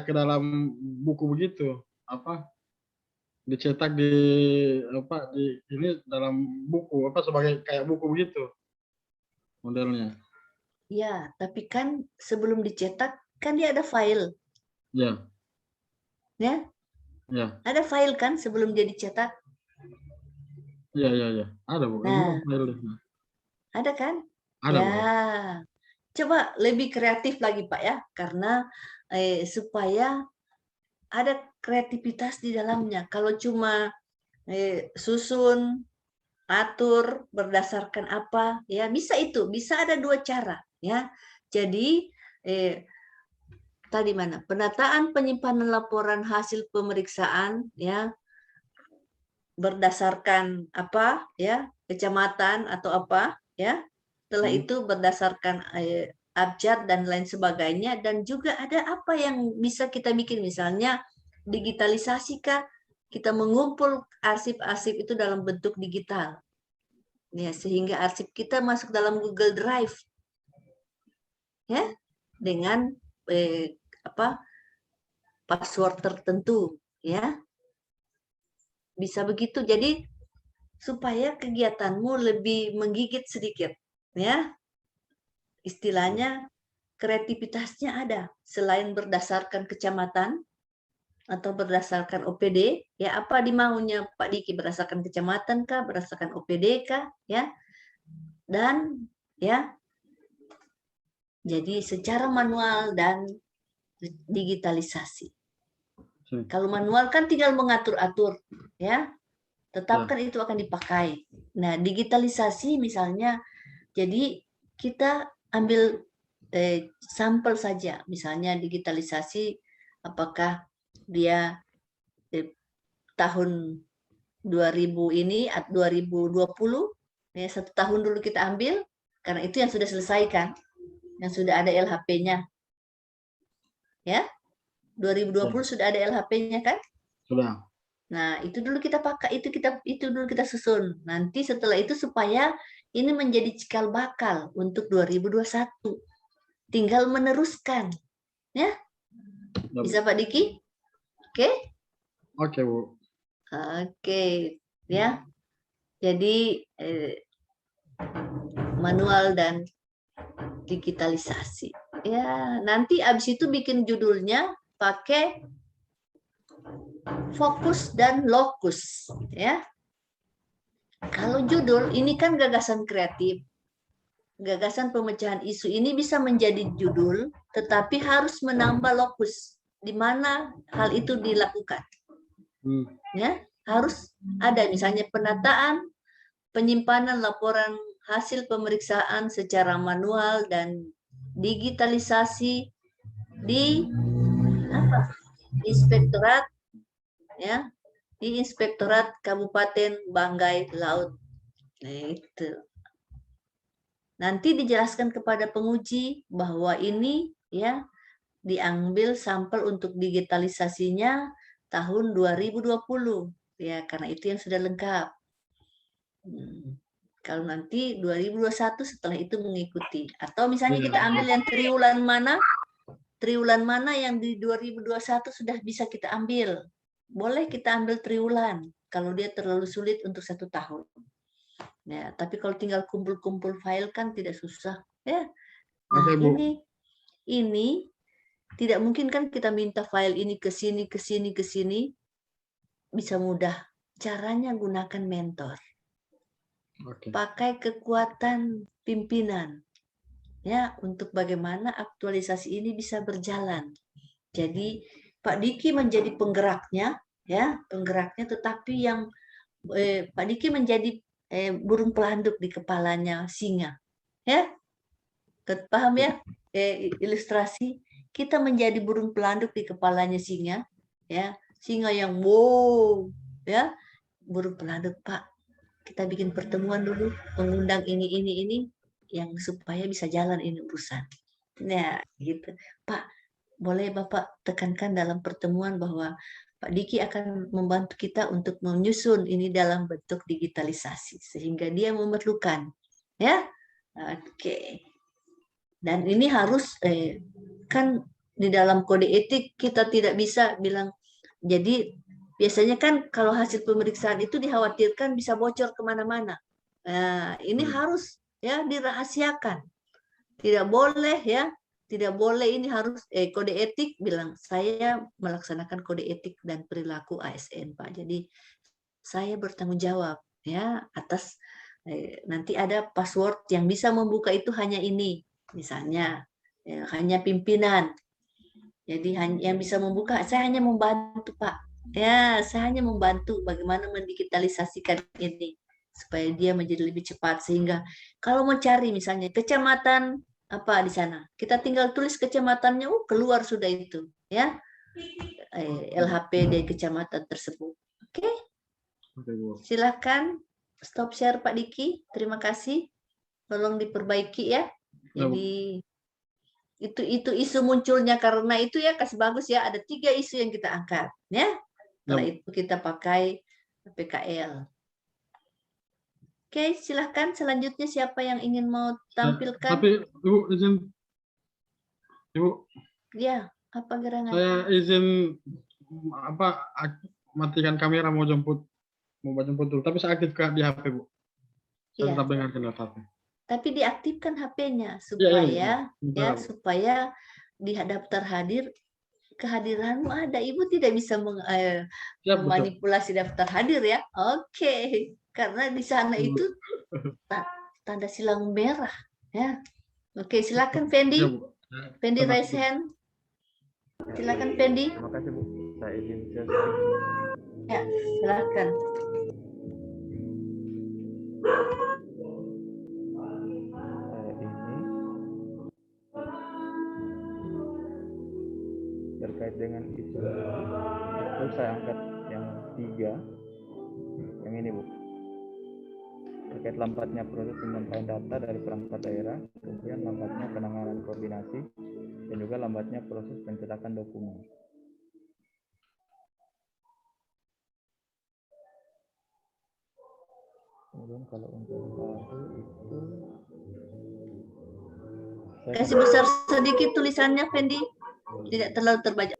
ke dalam buku begitu apa? Dicetak di ini dalam buku apa sebagai kayak buku begitu modelnya. Ya, tapi kan sebelum dicetak kan dia ada file. Ya. Ya? Ya. Ada file kan sebelum dia dicetak? Ya. Ada bukan file. Ada kan? Ada. Ya. Coba lebih kreatif lagi Pak ya, karena supaya ada kreativitas di dalamnya. Kalau cuma susun, atur berdasarkan apa, ya bisa itu, bisa ada dua cara, ya. Jadi tadi mana? Penataan penyimpanan laporan hasil pemeriksaan, ya, berdasarkan apa, ya, kecamatan atau apa, ya. Setelah itu berdasarkan abjad dan lain sebagainya, dan juga ada apa yang bisa kita bikin, misalnya digitalisasi kah kita mengumpul arsip-arsip itu dalam bentuk digital. Ya, sehingga arsip kita masuk dalam Google Drive. Ya, dengan password tertentu, ya. Bisa begitu. Jadi supaya kegiatanmu lebih menggigit sedikit, ya. Istilahnya kreativitasnya ada. Selain berdasarkan kecamatan atau berdasarkan OPD, ya apa dimaunya Pak Diki, berdasarkan kecamatan kah, berdasarkan OPD kah, ya. Dan ya, jadi secara manual dan digitalisasi. Kalau manual kan tinggal mengatur-atur, ya. Tetapkan itu akan dipakai. Nah, digitalisasi misalnya, jadi kita ambil sampel saja, misalnya digitalisasi apakah dia tahun 2000 ini 2020, ya 1 tahun dulu kita ambil, karena itu yang sudah selesai kan, yang sudah ada LHP-nya, ya. 2020 sudah ada LHP-nya kan? Sudah. Nah, itu dulu kita pakai, itu dulu kita susun. Nanti setelah itu supaya ini menjadi cikal bakal untuk 2021. Tinggal meneruskan, ya. Bisa Pak Diki? Oke? Oke, Bu. Oke, ya. Jadi manual dan digitalisasi. Ya, nanti abis itu bikin judulnya pakai fokus dan lokus, ya. Kalau judul ini kan gagasan kreatif, gagasan pemecahan isu ini bisa menjadi judul, tetapi harus menambah lokus di mana hal itu dilakukan. Ya, harus ada misalnya penataan, penyimpanan laporan hasil pemeriksaan secara manual dan digitalisasi di Inspektorat, ya, di Inspektorat Kabupaten Banggai Laut. Nah, itu. Nanti dijelaskan kepada penguji bahwa ini, ya, diambil sampel untuk digitalisasinya tahun 2020, ya, karena itu yang sudah lengkap. Kalau nanti 2021 setelah itu mengikuti, atau misalnya kita ambil yang triwulan mana yang di 2021 sudah bisa kita ambil. Boleh kita ambil triwulan kalau dia terlalu sulit untuk 1 tahun. Ya, tapi kalau tinggal kumpul-kumpul file kan tidak susah, ya. Nah, ini tidak mungkin kan kita minta file ini ke sini, ke sini, ke sini. Bisa mudah. Caranya gunakan mentor. Pakai kekuatan pimpinan, ya, untuk bagaimana aktualisasi ini bisa berjalan. Jadi Pak Diki menjadi penggeraknya, ya, penggeraknya, tetapi yang Pak Diki menjadi burung pelanduk di kepalanya singa, ya. Paham ya? Ilustrasi kita menjadi burung pelanduk di kepalanya singa, ya. Singa yang wow, ya. Burung pelanduk, Pak. Kita bikin pertemuan dulu, mengundang ini yang supaya bisa jalan ini urusan. Nah, gitu. Pak, boleh Bapak tekankan dalam pertemuan bahwa Pak Diki akan membantu kita untuk menyusun ini dalam bentuk digitalisasi sehingga dia memerlukan, ya. Oke. Dan ini harus kan di dalam kode etik kita tidak bisa bilang. Jadi biasanya kan kalau hasil pemeriksaan itu dikhawatirkan bisa bocor kemana-mana. Nah, ini harus, ya, dirahasiakan. Tidak boleh, ya. Tidak boleh, ini harus kode etik bilang saya melaksanakan kode etik dan perilaku ASN, Pak. Jadi saya bertanggung jawab, ya, atas nanti ada password yang bisa membuka itu hanya ini, misalnya, ya, hanya pimpinan. Jadi yang bisa membuka saya hanya membantu, Pak. Ya, saya hanya membantu bagaimana mendigitalisasikan ini supaya dia menjadi lebih cepat, sehingga kalau mau cari misalnya kecamatan apa di sana, kita tinggal tulis kecamatannya, keluar sudah itu, ya, LHP dari kecamatan tersebut. Oke, silakan stop share Pak Diki, terima kasih, tolong diperbaiki, ya. Jadi itu isu munculnya karena itu, ya, kasih bagus, ya, ada 3 isu yang kita angkat, ya. Setelah itu kita pakai PKL. Oke, silahkan selanjutnya siapa yang ingin mau tampilkan? Tapi Ibu izin, Ibu, Ya, apa gerangan? saya izin matikan kamera mau jemput dulu. Tapi saya aktifkan di HP, Bu. Saya Iya. tetap dengarkan di HP. Tapi diaktifkan HP-nya Iya. supaya di daftar hadir kehadiranmu ada. Ibu tidak bisa memanipulasi daftar hadir ya. Oke, karena di sana itu tanda silang merah ya. Oke, silakan Fendi. Ya, Bu. Fendi raise hand. Silakan Fendi. Terima kasih Bu. Saya izin share. Ya, silakan. Ini terkait dengan isu itu saya angkat yang 3, yang ini Bu, terkait lambatnya proses penyampaian data dari perangkat daerah, kemudian lambatnya penanganan koordinasi, dan juga lambatnya proses pencetakan dokumen. Kemudian kalau untuk baru itu Kasih besar sedikit tulisannya Fendi. Tidak terlalu terbaca.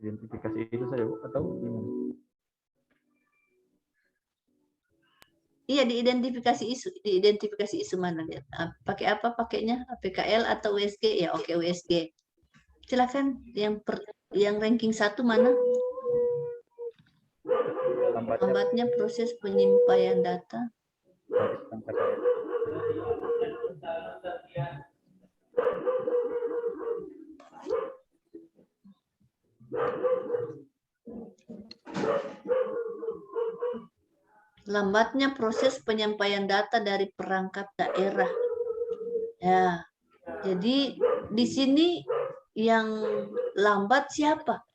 identifikasi itu saja Bu, atau gimana? Iya, diidentifikasi isu mana lihat. Pakai apa pakainya? PKL atau USG? Ya, oke USG. Silakan yang ranking 1 mana? Lambatnya proses penyampaian data. Dari perangkat daerah. Lambatnya proses penyampaian data dari perangkat daerah. Ya, jadi di sini yang lambat siapa?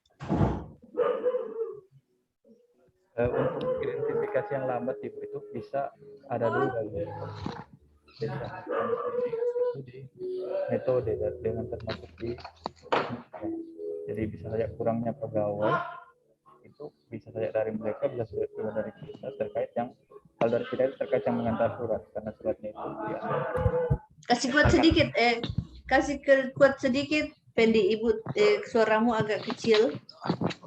Untuk identifikasi yang lambat Ibu itu bisa ada 2 bisa di metode dengan termasuk di jadi bisa saja kurangnya pegawai itu bisa saja dari mereka, bisa juga dari kita terkait yang hal dari kita itu terkait yang mengantar surat, karena suratnya itu ya. Kasih kuat sedikit Pendi, Ibu suaramu agak kecil.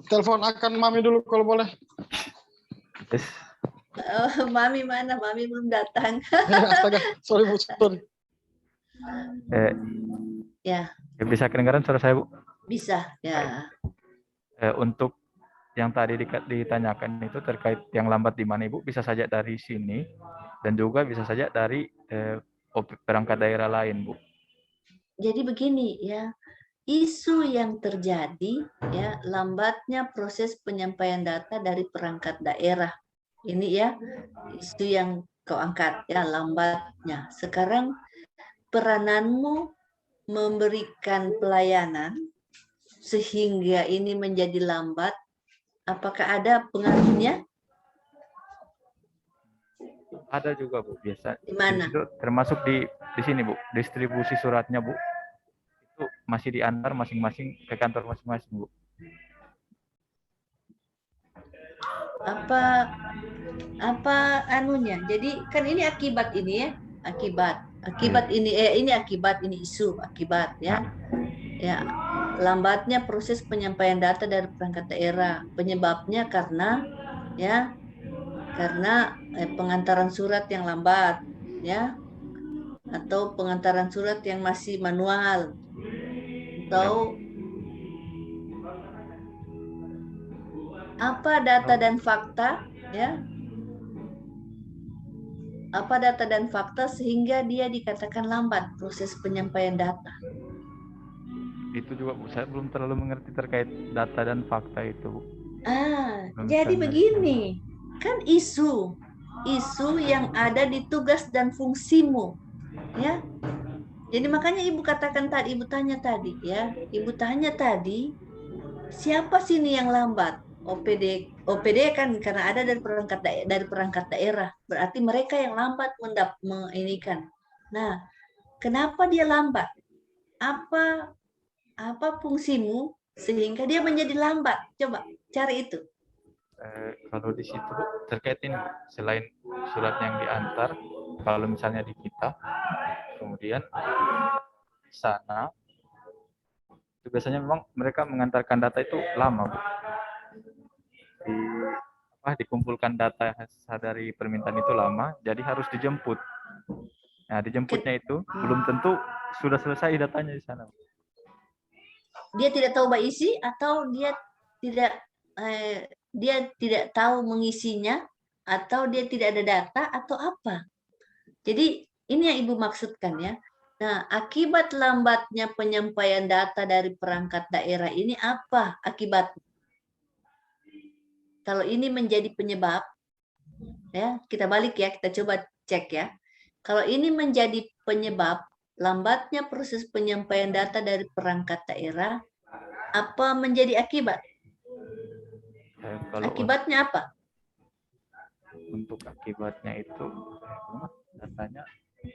Telepon akan Mami dulu kalau boleh. Yes. Mami mana? Mami belum datang. Astaga, sorry Bu, sorry. Ya. Bisa kedengaran suara saya Bu? Bisa, ya. Untuk yang tadi ditanyakan itu terkait yang lambat di mana Ibu, bisa saja dari sini dan juga bisa saja dari perangkat daerah lain Bu. Jadi begini ya, isu yang terjadi ya lambatnya proses penyampaian data dari perangkat daerah. Ini ya isu yang kau angkat ya, lambatnya. Sekarang perananmu memberikan pelayanan sehingga ini menjadi lambat. Apakah ada pengaruhnya? Ada juga Bu, biasa. Di mana? Itu termasuk di sini Bu, distribusi suratnya Bu. Itu masih diantar masing-masing ke kantor masing-masing Bu. Apa anunya? Jadi kan ini akibat ini ya, akibat ini isu akibat ya. Ya, lambatnya proses penyampaian data dari perangkat daerah. Penyebabnya karena pengantaran surat yang lambat ya, atau pengantaran surat yang masih manual, atau apa data dan fakta ya, apa data dan fakta sehingga dia dikatakan lambat proses penyampaian data. Itu juga Bu, saya belum terlalu mengerti terkait data dan fakta itu Bu. Jadi begini, kan isu yang ada di tugas dan fungsimu ya. Jadi makanya Ibu katakan tadi, Ibu tanya tadi siapa sini yang lambat? OPD kan karena ada dari perangkat daerah, berarti mereka yang lambat menginikan. Nah, kenapa dia lambat? apa fungsimu sehingga dia menjadi lambat? Coba cari itu. Kalau di situ terkait ini, selain surat yang diantar, kalau misalnya di kita, kemudian di sana, itu biasanya memang mereka mengantarkan data itu lama, Bu. Dikumpulkan data dari permintaan itu lama, jadi harus dijemput. Nah, dijemputnya itu belum tentu sudah selesai datanya di sana. Dia tidak tahu isi atau dia tidak tahu mengisinya, atau dia tidak ada data, atau apa? Jadi ini yang Ibu maksudkan ya. Nah, akibat lambatnya penyampaian data dari perangkat daerah ini apa akibatnya? Kalau ini menjadi penyebab, ya kita balik ya, kita coba cek ya. Kalau ini menjadi penyebab lambatnya proses penyampaian data dari perangkat daerah, apa menjadi akibat? Akibatnya apa? Untuk akibatnya itu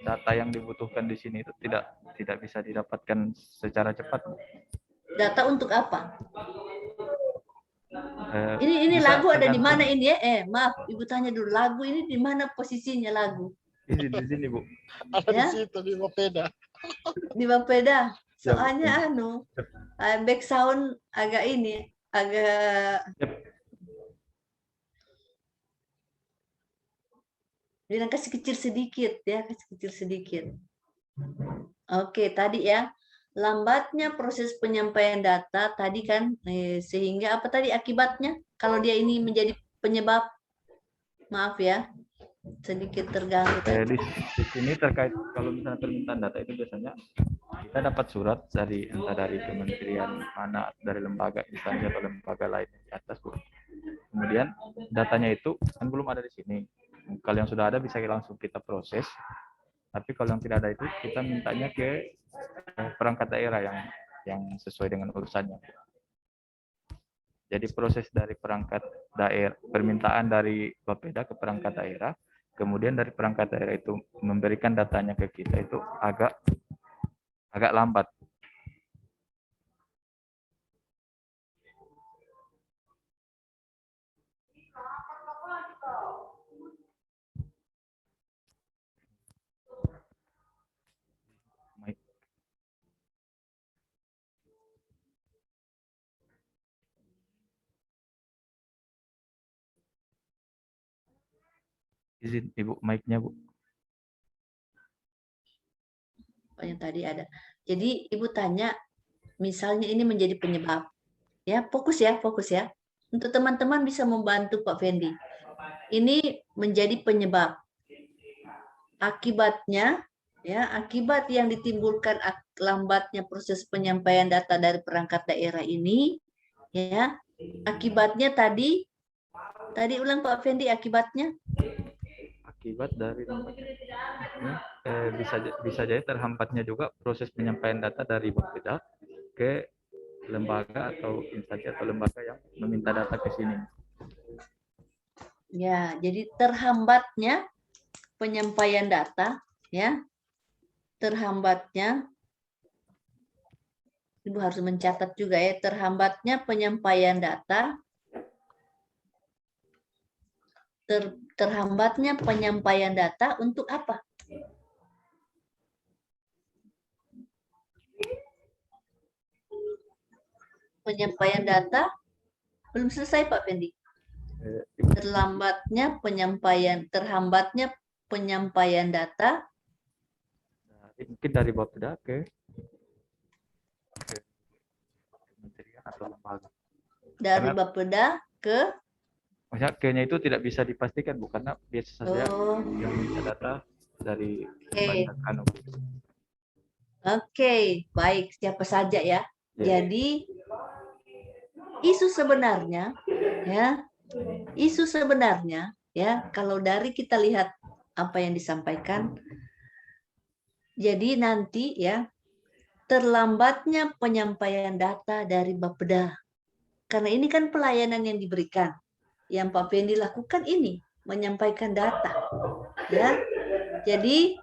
data yang dibutuhkan di sini itu tidak bisa didapatkan secara cepat. Data untuk apa? Ini lagu ada di mana ini ya? Maaf, Ibu tanya dulu, lagu ini di mana posisinya lagu? Di sini, Bu. Ada di situ di Bapeda. Di Bapeda. Soalnya back sound agak bilang kasih kecil sedikit ya, kasih kecil sedikit. Oke, tadi ya, lambatnya proses penyampaian data tadi kan, sehingga apa tadi akibatnya? Kalau dia ini menjadi penyebab, maaf ya, sedikit terganggu. Di sini terkait kalau misalnya permintaan data itu biasanya kita dapat surat entah dari kementerian mana, dari lembaga instansi atau lembaga lain di atas, Bu. Kemudian datanya itu kan belum ada di sini. Kalau yang sudah ada bisa langsung kita proses. Tapi kalau yang tidak ada itu kita mintanya ke perangkat daerah yang sesuai dengan urusannya. Jadi proses dari perangkat daerah, permintaan dari Bapeda ke perangkat daerah, kemudian dari perangkat daerah itu memberikan datanya ke kita itu agak lambat. Izin Ibu, mic-nya, Bu. Yang tadi ada. Jadi Ibu tanya, misalnya ini menjadi penyebab. Ya, fokus ya. Untuk teman-teman bisa membantu Pak Fendi. Ini menjadi penyebab. Akibatnya, ya, akibat yang ditimbulkan lambatnya proses penyampaian data dari perangkat daerah ini, ya, akibatnya tadi ulang Pak Fendi, akibatnya? Akibat dari bisa jadi terhambatnya juga proses penyampaian data dari Bapeda ke lembaga atau instansi atau lembaga yang meminta data ke sini. Ya, jadi terhambatnya penyampaian data, ya, terhambatnya, Ibu harus mencatat juga ya, terhambatnya penyampaian data, terhambatnya penyampaian data untuk apa? Penyampaian data belum selesai Pak Fendi. Terhambatnya penyampaian data. Mungkin dari Bapeda ke kementerian atau lembaga. Dari Bapeda ke? Maksudnya ke-nya itu tidak bisa dipastikan, bukan, karena biasa saja yang minta data dari lembaga. Oke, baik, siapa saja ya. Jadi isu sebenarnya ya, kalau dari kita lihat apa yang disampaikan, jadi nanti ya, terlambatnya penyampaian data dari Bapeda, karena ini kan pelayanan yang diberikan, yang Pak Fendi lakukan ini menyampaikan data, ya. Jadi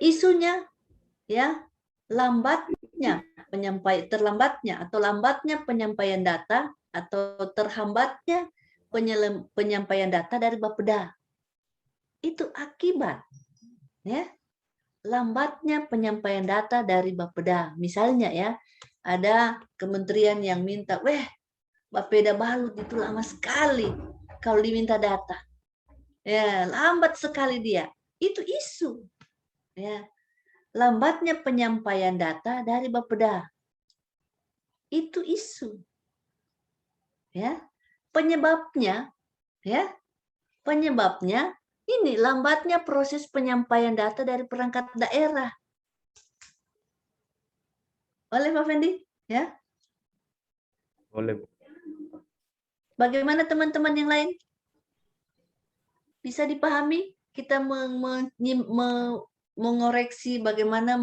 isunya ya lambatnya terlambatnya atau lambatnya penyampaian data atau terhambatnya penyampaian data dari Bapeda. Itu akibat ya lambatnya penyampaian data dari Bapeda. Misalnya ya, ada kementerian yang minta, Bapeda Balut itu lama sekali kalau diminta data. Ya, lambat sekali dia. Itu isu. Ya. Lambatnya penyampaian data dari Bapeda. Itu isu. Ya. Penyebabnya ini lambatnya proses penyampaian data dari perangkat daerah. Boleh Pak Fendi? Ya. Boleh, Bu. Bagaimana teman-teman yang lain? Bisa dipahami? Kita mengoreksi bagaimana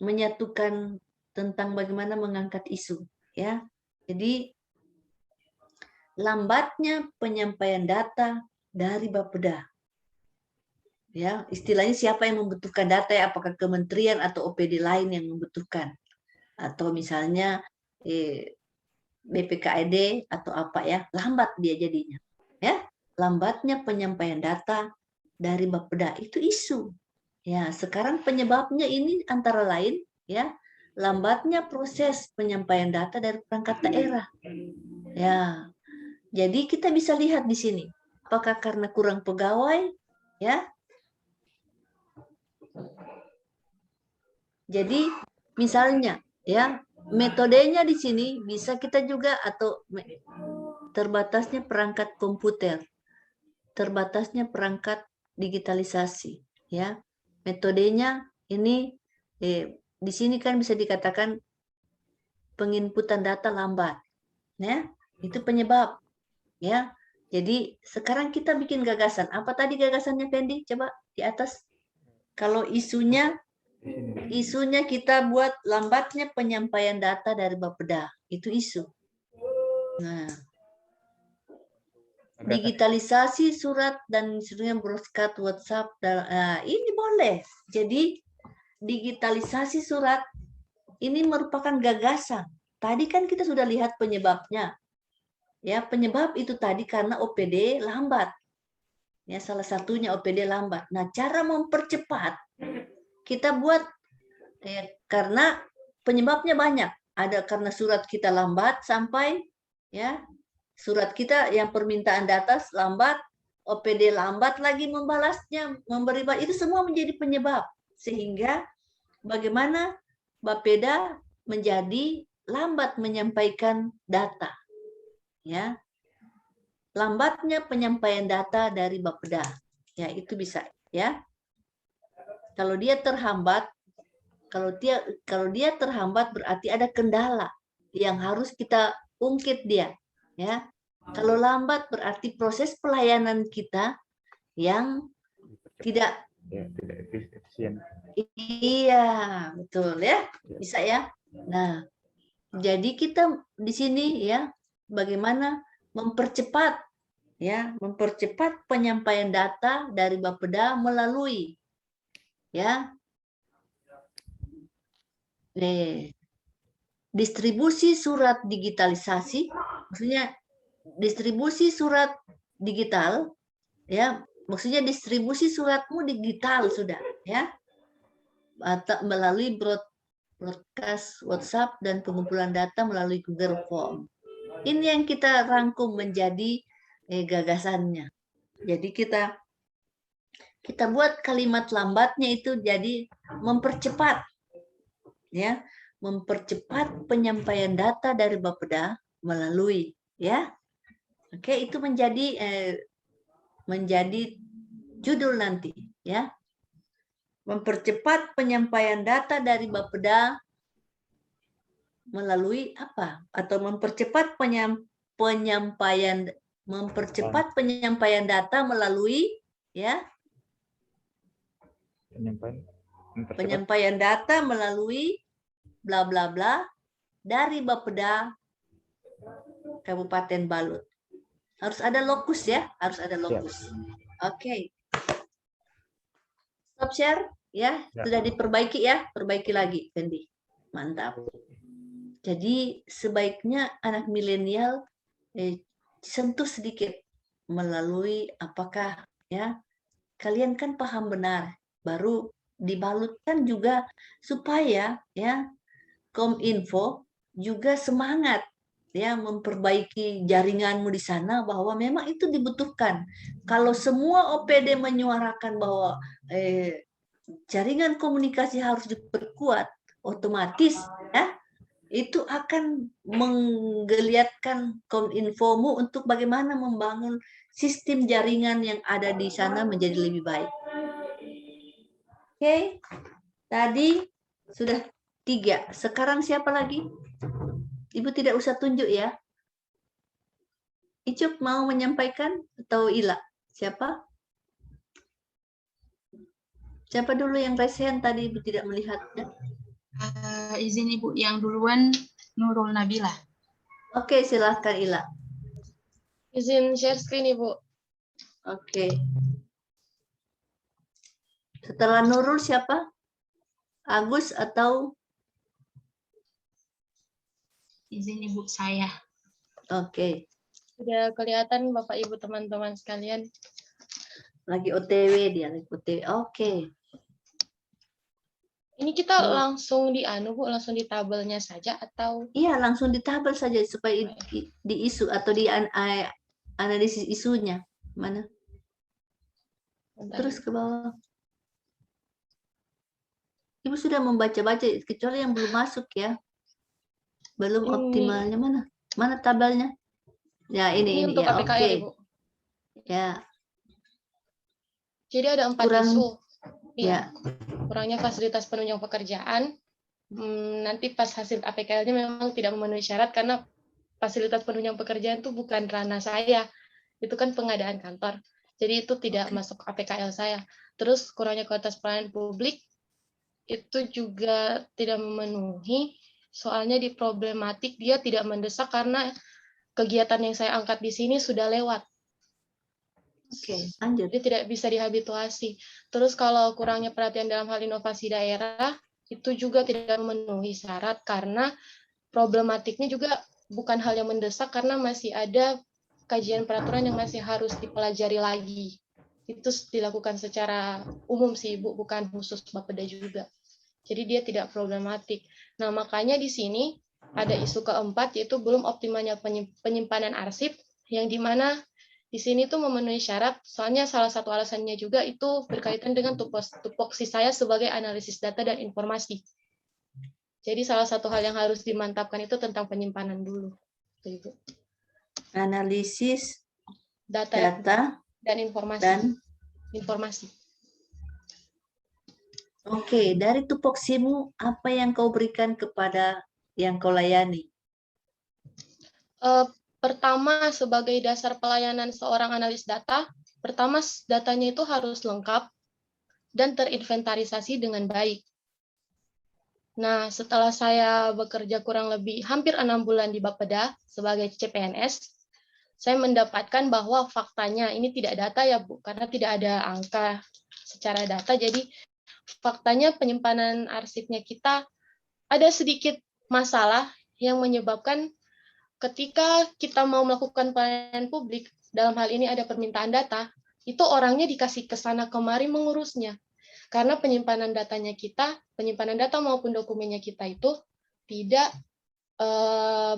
menyatukan tentang bagaimana mengangkat isu. Ya. Jadi lambatnya penyampaian data dari Bapeda. Ya, istilahnya siapa yang membutuhkan data ya, apakah kementerian atau OPD lain yang membutuhkan, atau misalnya BPKID atau apa ya, lambat dia jadinya. Ya, lambatnya penyampaian data dari Bapeda itu isu. Ya, sekarang penyebabnya ini antara lain ya, lambatnya proses penyampaian data dari perangkat daerah. Ya. Jadi kita bisa lihat di sini, apakah karena kurang pegawai, ya? Jadi misalnya, ya metodenya di sini bisa kita juga atau terbatasnya perangkat komputer, terbatasnya perangkat digitalisasi, ya. Metodenya ini di sini kan bisa dikatakan penginputan data lambat, ya. Itu penyebab. Ya, jadi sekarang kita bikin gagasan. Apa tadi gagasannya, Fendi? Coba di atas. Kalau isunya kita buat lambatnya penyampaian data dari Bapeda. Itu isu. Nah, digitalisasi surat dan sebenarnya broadcast WhatsApp. Ini boleh. Jadi digitalisasi surat ini merupakan gagasan. Tadi kan kita sudah lihat penyebabnya. Ya, penyebab itu tadi karena OPD lambat. Ya, salah satunya OPD lambat. Nah, cara mempercepat kita buat karena penyebabnya banyak. Ada karena surat kita lambat sampai ya, surat kita yang permintaan data lambat, OPD lambat lagi membalasnya, memberi itu semua menjadi penyebab. Sehingga bagaimana Bapeda menjadi lambat menyampaikan data. Ya, lambatnya penyampaian data dari Bapeda, ya itu bisa, ya. Kalau dia terhambat, berarti ada kendala yang harus kita ungkit dia, ya. Kalau lambat berarti proses pelayanan kita yang tidak efisien. Iya, betul ya, bisa ya. Nah, jadi kita di sini ya. Bagaimana mempercepat penyampaian data dari Bapeda melalui ya distribusi surat digitalisasi, maksudnya distribusi surat digital ya, maksudnya distribusi suratmu digital sudah ya, atau melalui broadcast WhatsApp dan pengumpulan data melalui Google Form. Ini yang kita rangkum menjadi gagasannya. Jadi kita buat kalimat lambatnya itu jadi mempercepat, ya, mempercepat penyampaian data dari Bapeda melalui, ya. Oke, itu menjadi judul nanti, ya. Mempercepat penyampaian data dari Bapeda melalui apa? Atau mempercepat penyampaian data melalui ya penyampaian data melalui bla bla bla dari Bapeda Kabupaten Balut. Harus ada lokus ya, harus ada lokus. Oke. Stop share. Ya, Ya. sudah diperbaiki ya, perbaiki lagi, Fendi. Mantap. Jadi sebaiknya anak milenial sentuh sedikit melalui apakah ya kalian kan paham benar, baru dibalutkan juga supaya ya Kominfo juga semangat ya memperbaiki jaringanmu di sana bahwa memang itu dibutuhkan. Kalau semua OPD menyuarakan bahwa jaringan komunikasi harus diperkuat, otomatis ya itu akan menggeliatkan Kominfomu untuk bagaimana membangun sistem jaringan yang ada di sana menjadi lebih baik. Oke, tadi sudah 3. Sekarang siapa lagi? Ibu tidak usah tunjuk ya. Icup mau menyampaikan atau Ila? Siapa? Siapa dulu yang raise hand tadi Ibu tidak melihatnya? Izin Ibu yang duluan, Nurul Nabila. Oke, silahkan Ila. Izin share screen, Ibu. Oke. Setelah Nurul siapa? Agus atau? Izin Ibu saya. Oke. Sudah kelihatan Bapak Ibu teman-teman sekalian. Lagi OTW dia, lagi OTW. Oke. Ini kita langsung di Bu, langsung di tabelnya saja atau? Iya, langsung di tabel saja supaya di isu atau di analisis isunya. Mana? Bentar. Terus ke bawah. Ibu sudah membaca-baca, kecuali yang belum masuk ya. Belum Ini. optimalnya mana? Mana tabelnya? Ya, ini Untuk ya, APKL, oke. Ibu. Ya, Jadi ada 4 kurang isu. ya. Kurangnya fasilitas penunjang pekerjaan. Nanti pas hasil APKL-nya memang tidak memenuhi syarat karena fasilitas penunjang pekerjaan itu bukan ranah saya. Itu kan pengadaan kantor. Jadi itu tidak masuk APKL saya. Terus kurangnya kualitas pelayanan publik itu juga tidak memenuhi. Soalnya di problematik dia tidak mendesak karena kegiatan yang saya angkat di sini sudah lewat. Oke, lanjut. Jadi tidak bisa dihabituasi. Terus kalau kurangnya perhatian dalam hal inovasi daerah, itu juga tidak memenuhi syarat karena problematiknya juga bukan hal yang mendesak karena masih ada kajian peraturan yang masih harus dipelajari lagi. Itu dilakukan secara umum sih, Bu, bukan khusus Bapeda juga. Jadi dia tidak problematik. Nah, makanya di sini ada isu keempat, yaitu belum optimalnya penyimpanan arsip, yang dimana di sini tuh memenuhi syarat, soalnya salah satu alasannya juga itu berkaitan dengan tupoksi saya sebagai analisis data dan informasi. Jadi salah satu hal yang harus dimantapkan itu tentang penyimpanan dulu. Ibu. Analisis Data dan informasi. Informasi. Oke, dari tupoksimu, apa yang kau berikan kepada yang kau layani? Pertama, sebagai dasar pelayanan seorang analis data, pertama datanya itu harus lengkap dan terinventarisasi dengan baik. Nah, setelah saya bekerja kurang lebih hampir 6 bulan di Bapeda sebagai CPNS, saya mendapatkan bahwa faktanya ini tidak data ya Bu, karena tidak ada angka secara data, jadi faktanya penyimpanan arsipnya kita ada sedikit masalah yang menyebabkan ketika kita mau melakukan pelayanan publik, dalam hal ini ada permintaan data, itu orangnya dikasih ke sana kemari mengurusnya. Karena penyimpanan datanya kita, penyimpanan data maupun dokumennya kita itu tidak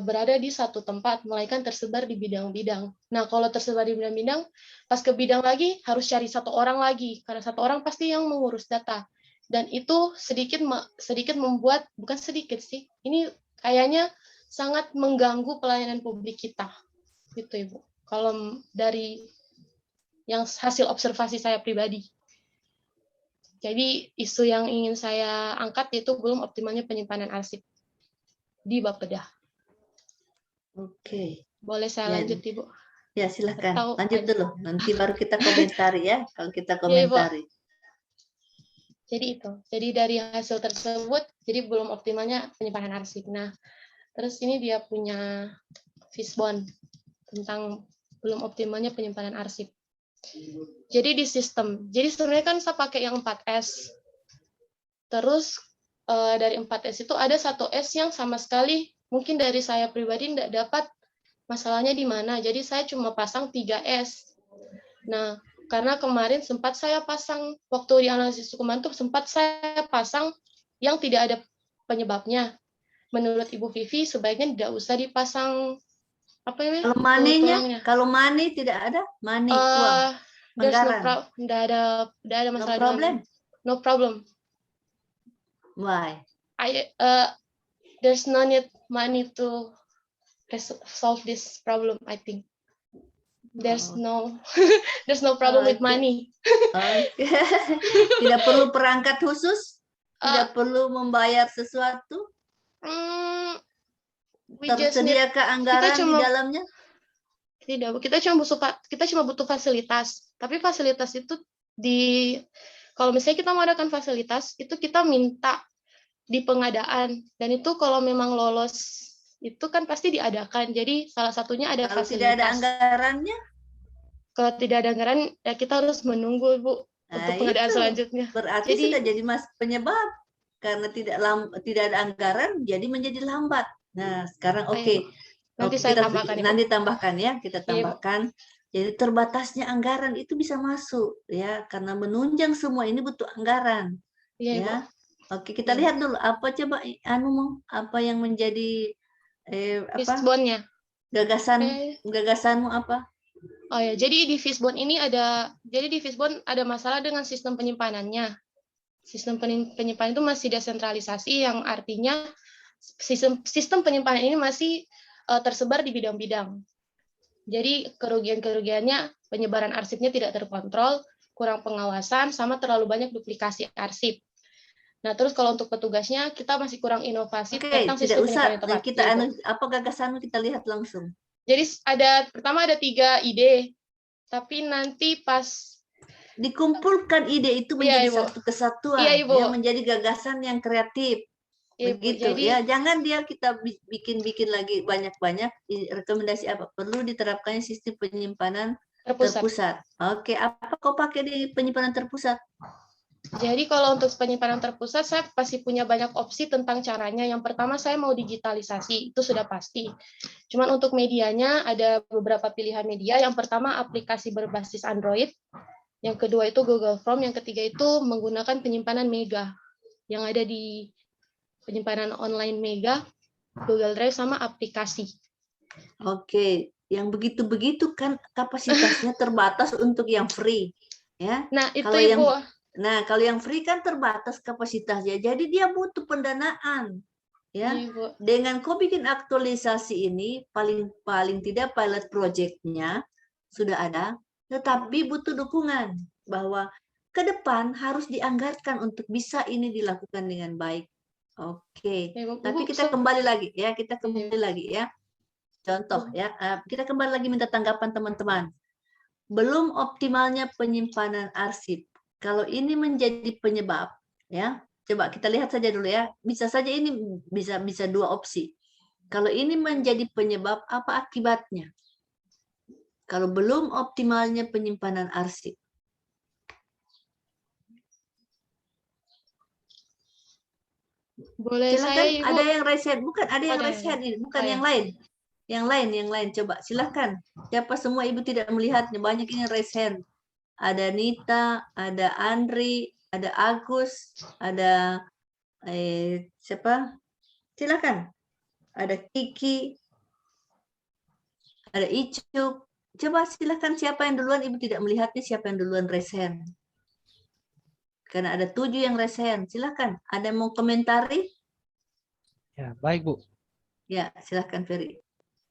berada di satu tempat, melainkan tersebar di bidang-bidang. Nah, kalau tersebar di bidang-bidang, pas ke bidang lagi harus cari satu orang lagi, karena satu orang pasti yang mengurus data. Dan itu sedikit membuat, bukan sedikit sih, ini kayaknya sangat mengganggu pelayanan publik kita, gitu Ibu. Kalau dari yang hasil observasi saya pribadi. Jadi isu yang ingin saya angkat yaitu belum optimalnya penyimpanan arsip di Bapeda. Oke. Boleh saya lanjut Ibu? Ya silakan. Atau lanjut dulu. Nanti baru kita komentari ya. Kalau kita Ya, Ibu. komentari. Jadi itu. Jadi dari hasil tersebut, jadi belum optimalnya penyimpanan arsip. Nah, terus ini dia punya fishbone tentang belum optimalnya penyimpanan arsip. Jadi di sistem. Jadi sebenarnya kan saya pakai yang 4S. Terus dari 4S itu ada 1S yang sama sekali mungkin dari saya pribadi tidak dapat masalahnya di mana. Jadi saya cuma pasang 3S. Nah, karena kemarin sempat saya pasang, waktu di analisis hukuman itu sempat saya pasang yang tidak ada penyebabnya. Menurut Ibu Vivi, sebaiknya tidak usah dipasang apa namanya? Kalau money-nya, tulangnya. kalau money tidak ada, money uang, There's no anggaran. tidak ada No masalah problem. no problem. Why? There's no need money to solve this problem, I think. There's no problem with Oke. money. Oke. Tidak perlu perangkat khusus, tidak perlu membayar sesuatu. We just need, Tersediakah anggaran di cuma- dalamnya? Tidak, kita cuma butuh fasilitas. Tapi fasilitas itu kalau misalnya kita mengadakan fasilitas, itu kita minta di pengadaan. Dan itu kalau memang lolos, itu kan pasti diadakan. Jadi salah satunya ada Kalau fasilitas. tidak ada anggarannya? Kalau tidak ada anggaran, ya kita harus menunggu, Bu, untuk pengadaan itu selanjutnya. berarti Jadi- sudah jadi penyebab. Karena tidak ada anggaran, jadi menjadi lambat. Nah, sekarang oke. Nanti Oke, saya tambahkan, Ibu. nanti tambahkan ya, kita Iya, Bu. tambahkan. Jadi terbatasnya anggaran itu bisa masuk ya, karena menunjang semua ini butuh anggaran. Iya, Ibu. Ya. Oke, kita Iya. lihat dulu apa coba apa yang menjadi Fishbone-nya. gagasanmu apa? Oh ya, jadi di Fishbone ini di Fishbone ada masalah dengan sistem penyimpanannya. Sistem penyimpanan itu masih desentralisasi, yang artinya sistem penyimpanan ini masih tersebar di bidang-bidang. Jadi kerugian-kerugiannya, penyebaran arsipnya tidak terkontrol, kurang pengawasan, sama terlalu banyak duplikasi arsip. Nah, terus kalau untuk petugasnya, kita masih kurang inovasi tentang Tidak sistem usah penyimpanan yang tepat. kita Iya, Bu. apa gagasanmu kita lihat langsung. Jadi pertama ada 3 ide, tapi nanti pas Dikumpulkan ide itu Iya, menjadi Ibu. satu kesatuan, Iya, Ibu. yang menjadi gagasan yang kreatif. Iya, Bu. Begitu Jadi- ya, jangan kita bikin lagi banyak rekomendasi apa perlu diterapkannya sistem penyimpanan terpusat. Oke, apa kau pakai di penyimpanan terpusat? Jadi kalau untuk penyimpanan terpusat, saya pasti punya banyak opsi tentang caranya. Yang pertama, saya mau digitalisasi, itu sudah pasti. Cuman untuk medianya, ada beberapa pilihan media. Yang pertama, aplikasi berbasis Android. Yang kedua itu Google Form. Yang ketiga itu menggunakan penyimpanan Mega. Yang ada di penyimpanan online Mega, Google Drive, sama aplikasi. Oke, yang begitu-begitu kan kapasitasnya terbatas untuk yang free. Ya. Nah, itu Kalau Ibu. kalau yang free kan terbatas kapasitasnya, jadi dia butuh pendanaan, ya. Iya, Bu. Dengan kau bikin aktualisasi ini, paling tidak pilot project-nya sudah ada, tetapi butuh dukungan bahwa ke depan harus dianggarkan untuk bisa ini dilakukan dengan baik. Oke, Iya, Bu. tapi Bu, kita kembali lagi ya, ya. Contoh ya, kita kembali lagi minta tanggapan teman-teman. Belum optimalnya penyimpanan arsip. Kalau ini menjadi penyebab, ya, coba kita lihat saja dulu ya. Bisa saja ini bisa 2 opsi. Kalau ini menjadi penyebab, apa akibatnya? Kalau belum optimalnya penyimpanan arsip. Boleh Silakan, saya, Ibu? ada yang raise hand, bukan ada yang Ada, raise hand ini, bukan Oh, ya. yang lain. Yang lain, coba silakan. Siapa semua Ibu tidak melihatnya, banyak yang raise hand. Ada Nita, ada Andri, ada Agus, ada siapa? Silakan. Ada Kiki, ada Icuk. Coba silakan siapa yang duluan, Ibu tidak melihatnya, siapa yang duluan raise hand. Karena ada 7 yang raise hand. Silakan. Ada yang mau komentari? Ya, baik, Bu. Ya, silakan Ferry.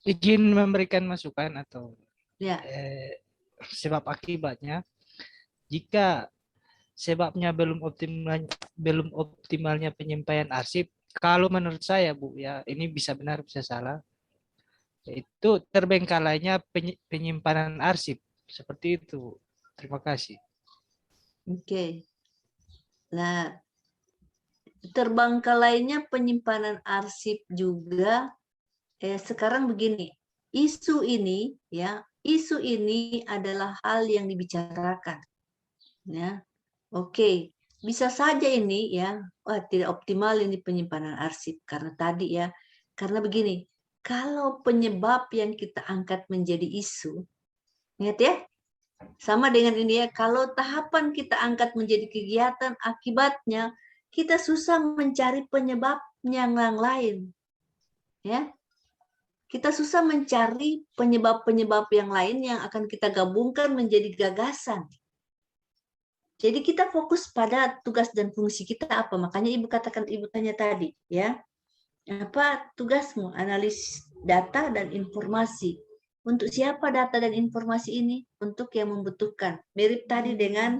Izin memberikan masukan atau Ya. sebab akibatnya. Jika sebabnya belum optimalnya penyampaian arsip, kalau menurut saya, Bu, ya ini bisa benar bisa salah, itu terbengkalainya penyimpanan arsip, seperti itu. Terima kasih. Oke. Nah, terbengkalainya penyimpanan arsip juga. Sekarang begini, isu ini adalah hal yang dibicarakan. Ya, oke. bisa saja ini ya, wah tidak optimal ini penyimpanan arsip karena tadi ya, karena begini, kalau penyebab yang kita angkat menjadi isu, ingat ya, sama dengan ini ya, kalau tahapan kita angkat menjadi kegiatan, akibatnya kita susah mencari penyebabnya yang lain, ya. Kita susah mencari penyebab-penyebab yang lain yang akan kita gabungkan menjadi gagasan. Jadi kita fokus pada tugas dan fungsi kita apa. Makanya Ibu katakan, Ibu tanya tadi, ya. Apa tugasmu? Analis data dan informasi. Untuk siapa data dan informasi ini? Untuk yang membutuhkan. Mirip tadi dengan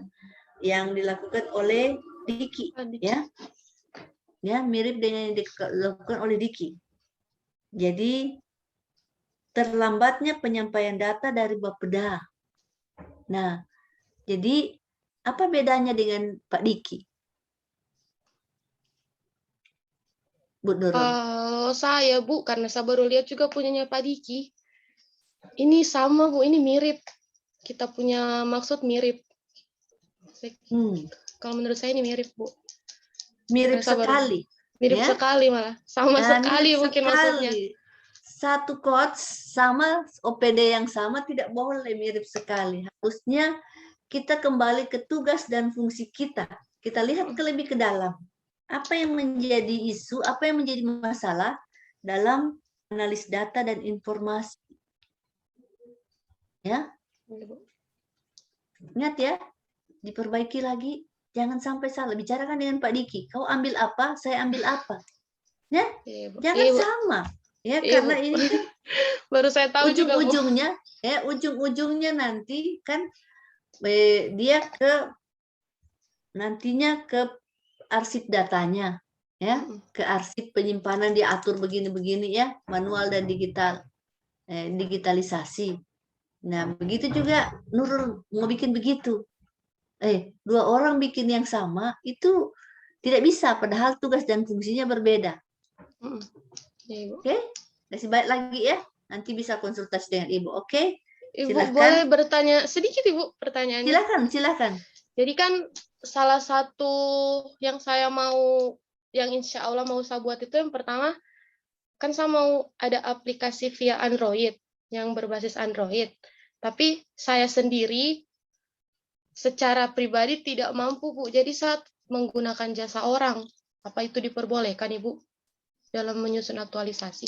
yang dilakukan oleh Diki, ya. Ya, mirip dengan yang dilakukan oleh Diki. Jadi terlambatnya penyampaian data dari Bapeda. Nah, jadi apa bedanya dengan Pak Diki? Bu Nurul. Kalau saya, Bu, karena saya baru lihat juga punyanya Pak Diki. Ini sama, Bu, ini mirip. Kita punya maksud mirip. Kalau menurut saya ini mirip, Bu. Mirip sekali. Mirip ya? sekali malah. Sama sekali mungkin maksudnya. Satu coach sama OPD yang sama tidak boleh mirip sekali. Harusnya kita kembali ke tugas dan fungsi kita. Kita lihat lebih ke dalam. Apa yang menjadi isu, apa yang menjadi masalah dalam analis data dan informasi. Ya. Ingat ya, diperbaiki lagi. Jangan sampai salah. Bicarakan dengan Pak Diki. Kau ambil apa, saya ambil apa. Ya, jangan sama. Ya, karena ini kan baru saya tahu ujung-ujungnya, ya ujung-ujungnya nanti kan dia nantinya ke arsip datanya, ya, ke arsip penyimpanan diatur begini-begini ya, manual dan digitalisasi. Nah, begitu juga Nurul mau bikin begitu. Dua orang bikin yang sama itu tidak bisa, padahal tugas dan fungsinya berbeda. Oke, kasih baik lagi ya. Nanti bisa konsultasi dengan Ibu. Oke. Ibu silakan. Boleh bertanya sedikit, Ibu, pertanyaannya? Silakan. Jadi kan salah satu yang saya mau, yang insya Allah mau saya buat itu yang pertama, kan saya mau ada aplikasi via Android, yang berbasis Android. Tapi saya sendiri secara pribadi tidak mampu, Bu. Jadi saat menggunakan jasa orang, apa itu diperbolehkan, Ibu, dalam menyusun aktualisasi?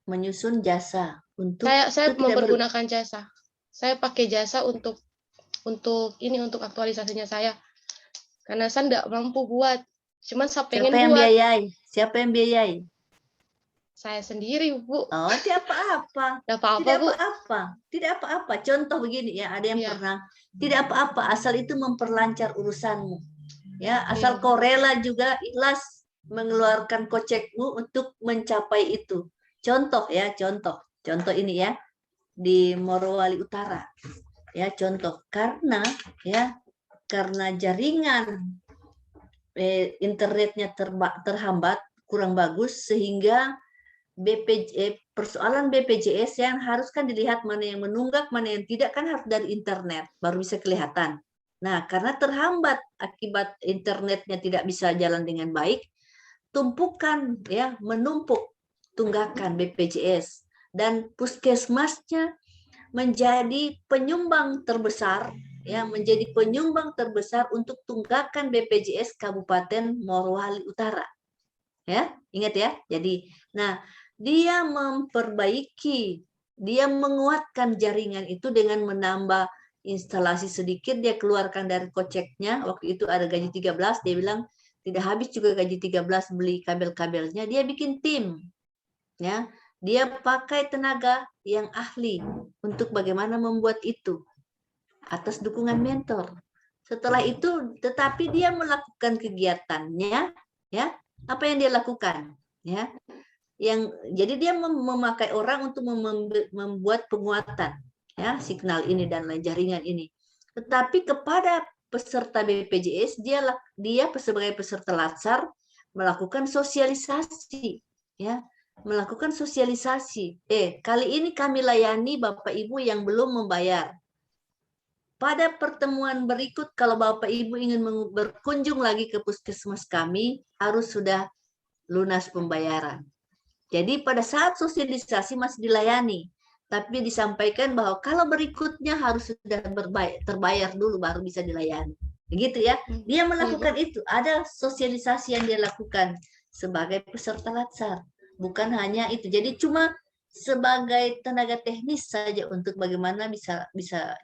Menyusun jasa untuk saya mempergunakan jasa. Saya pakai jasa untuk aktualisasinya saya. Karena saya tidak mampu buat. Cuman saya pengen buat. Siapa yang biayai? Saya sendiri, Bu. Oh, tidak apa-apa. Tidak apa-apa. Contoh begini ya, ada yang pernah. Tidak apa-apa, asal itu memperlancar urusanmu. Ya, asal kau rela juga ikhlas mengeluarkan kocekmu untuk mencapai itu. Contoh ya, contoh ini ya di Morowali Utara. Ya, contoh karena jaringan internetnya terhambat, kurang bagus sehingga persoalan BPJS yang harus kan dilihat mana yang menunggak, mana yang tidak kan harus dari internet baru bisa kelihatan. Nah, karena terhambat akibat internetnya tidak bisa jalan dengan baik, tumpukan ya menumpuk tunggakan BPJS dan puskesmasnya menjadi penyumbang terbesar untuk tunggakan BPJS Kabupaten Morowali Utara. Ya, ingat ya. Jadi, nah, dia memperbaiki, dia menguatkan jaringan itu dengan menambah instalasi sedikit, dia keluarkan dari koceknya. Waktu itu ada gaji 13, dia bilang tidak habis juga gaji 13 beli kabel-kabelnya, dia bikin tim. Ya, dia pakai tenaga yang ahli untuk bagaimana membuat itu atas dukungan mentor. Setelah itu, tetapi dia melakukan kegiatannya, ya, apa yang dia lakukan, ya, jadi dia memakai orang untuk membuat penguatan, ya, signal ini dan lain jaringan ini. Tetapi kepada peserta BPJS, dia sebagai peserta latsar melakukan sosialisasi, ya. Melakukan sosialisasi. Kali ini kami layani Bapak Ibu yang belum membayar. pada pertemuan berikut kalau Bapak Ibu ingin berkunjung lagi ke puskesmas kami, harus sudah lunas pembayaran. Jadi pada saat sosialisasi masih dilayani, tapi disampaikan bahwa kalau berikutnya harus sudah terbayar dulu baru bisa dilayani. Begitu ya. Dia melakukan itu, ada sosialisasi yang dia lakukan sebagai peserta latsar. Bukan hanya itu. Jadi cuma sebagai tenaga teknis saja untuk bagaimana bisa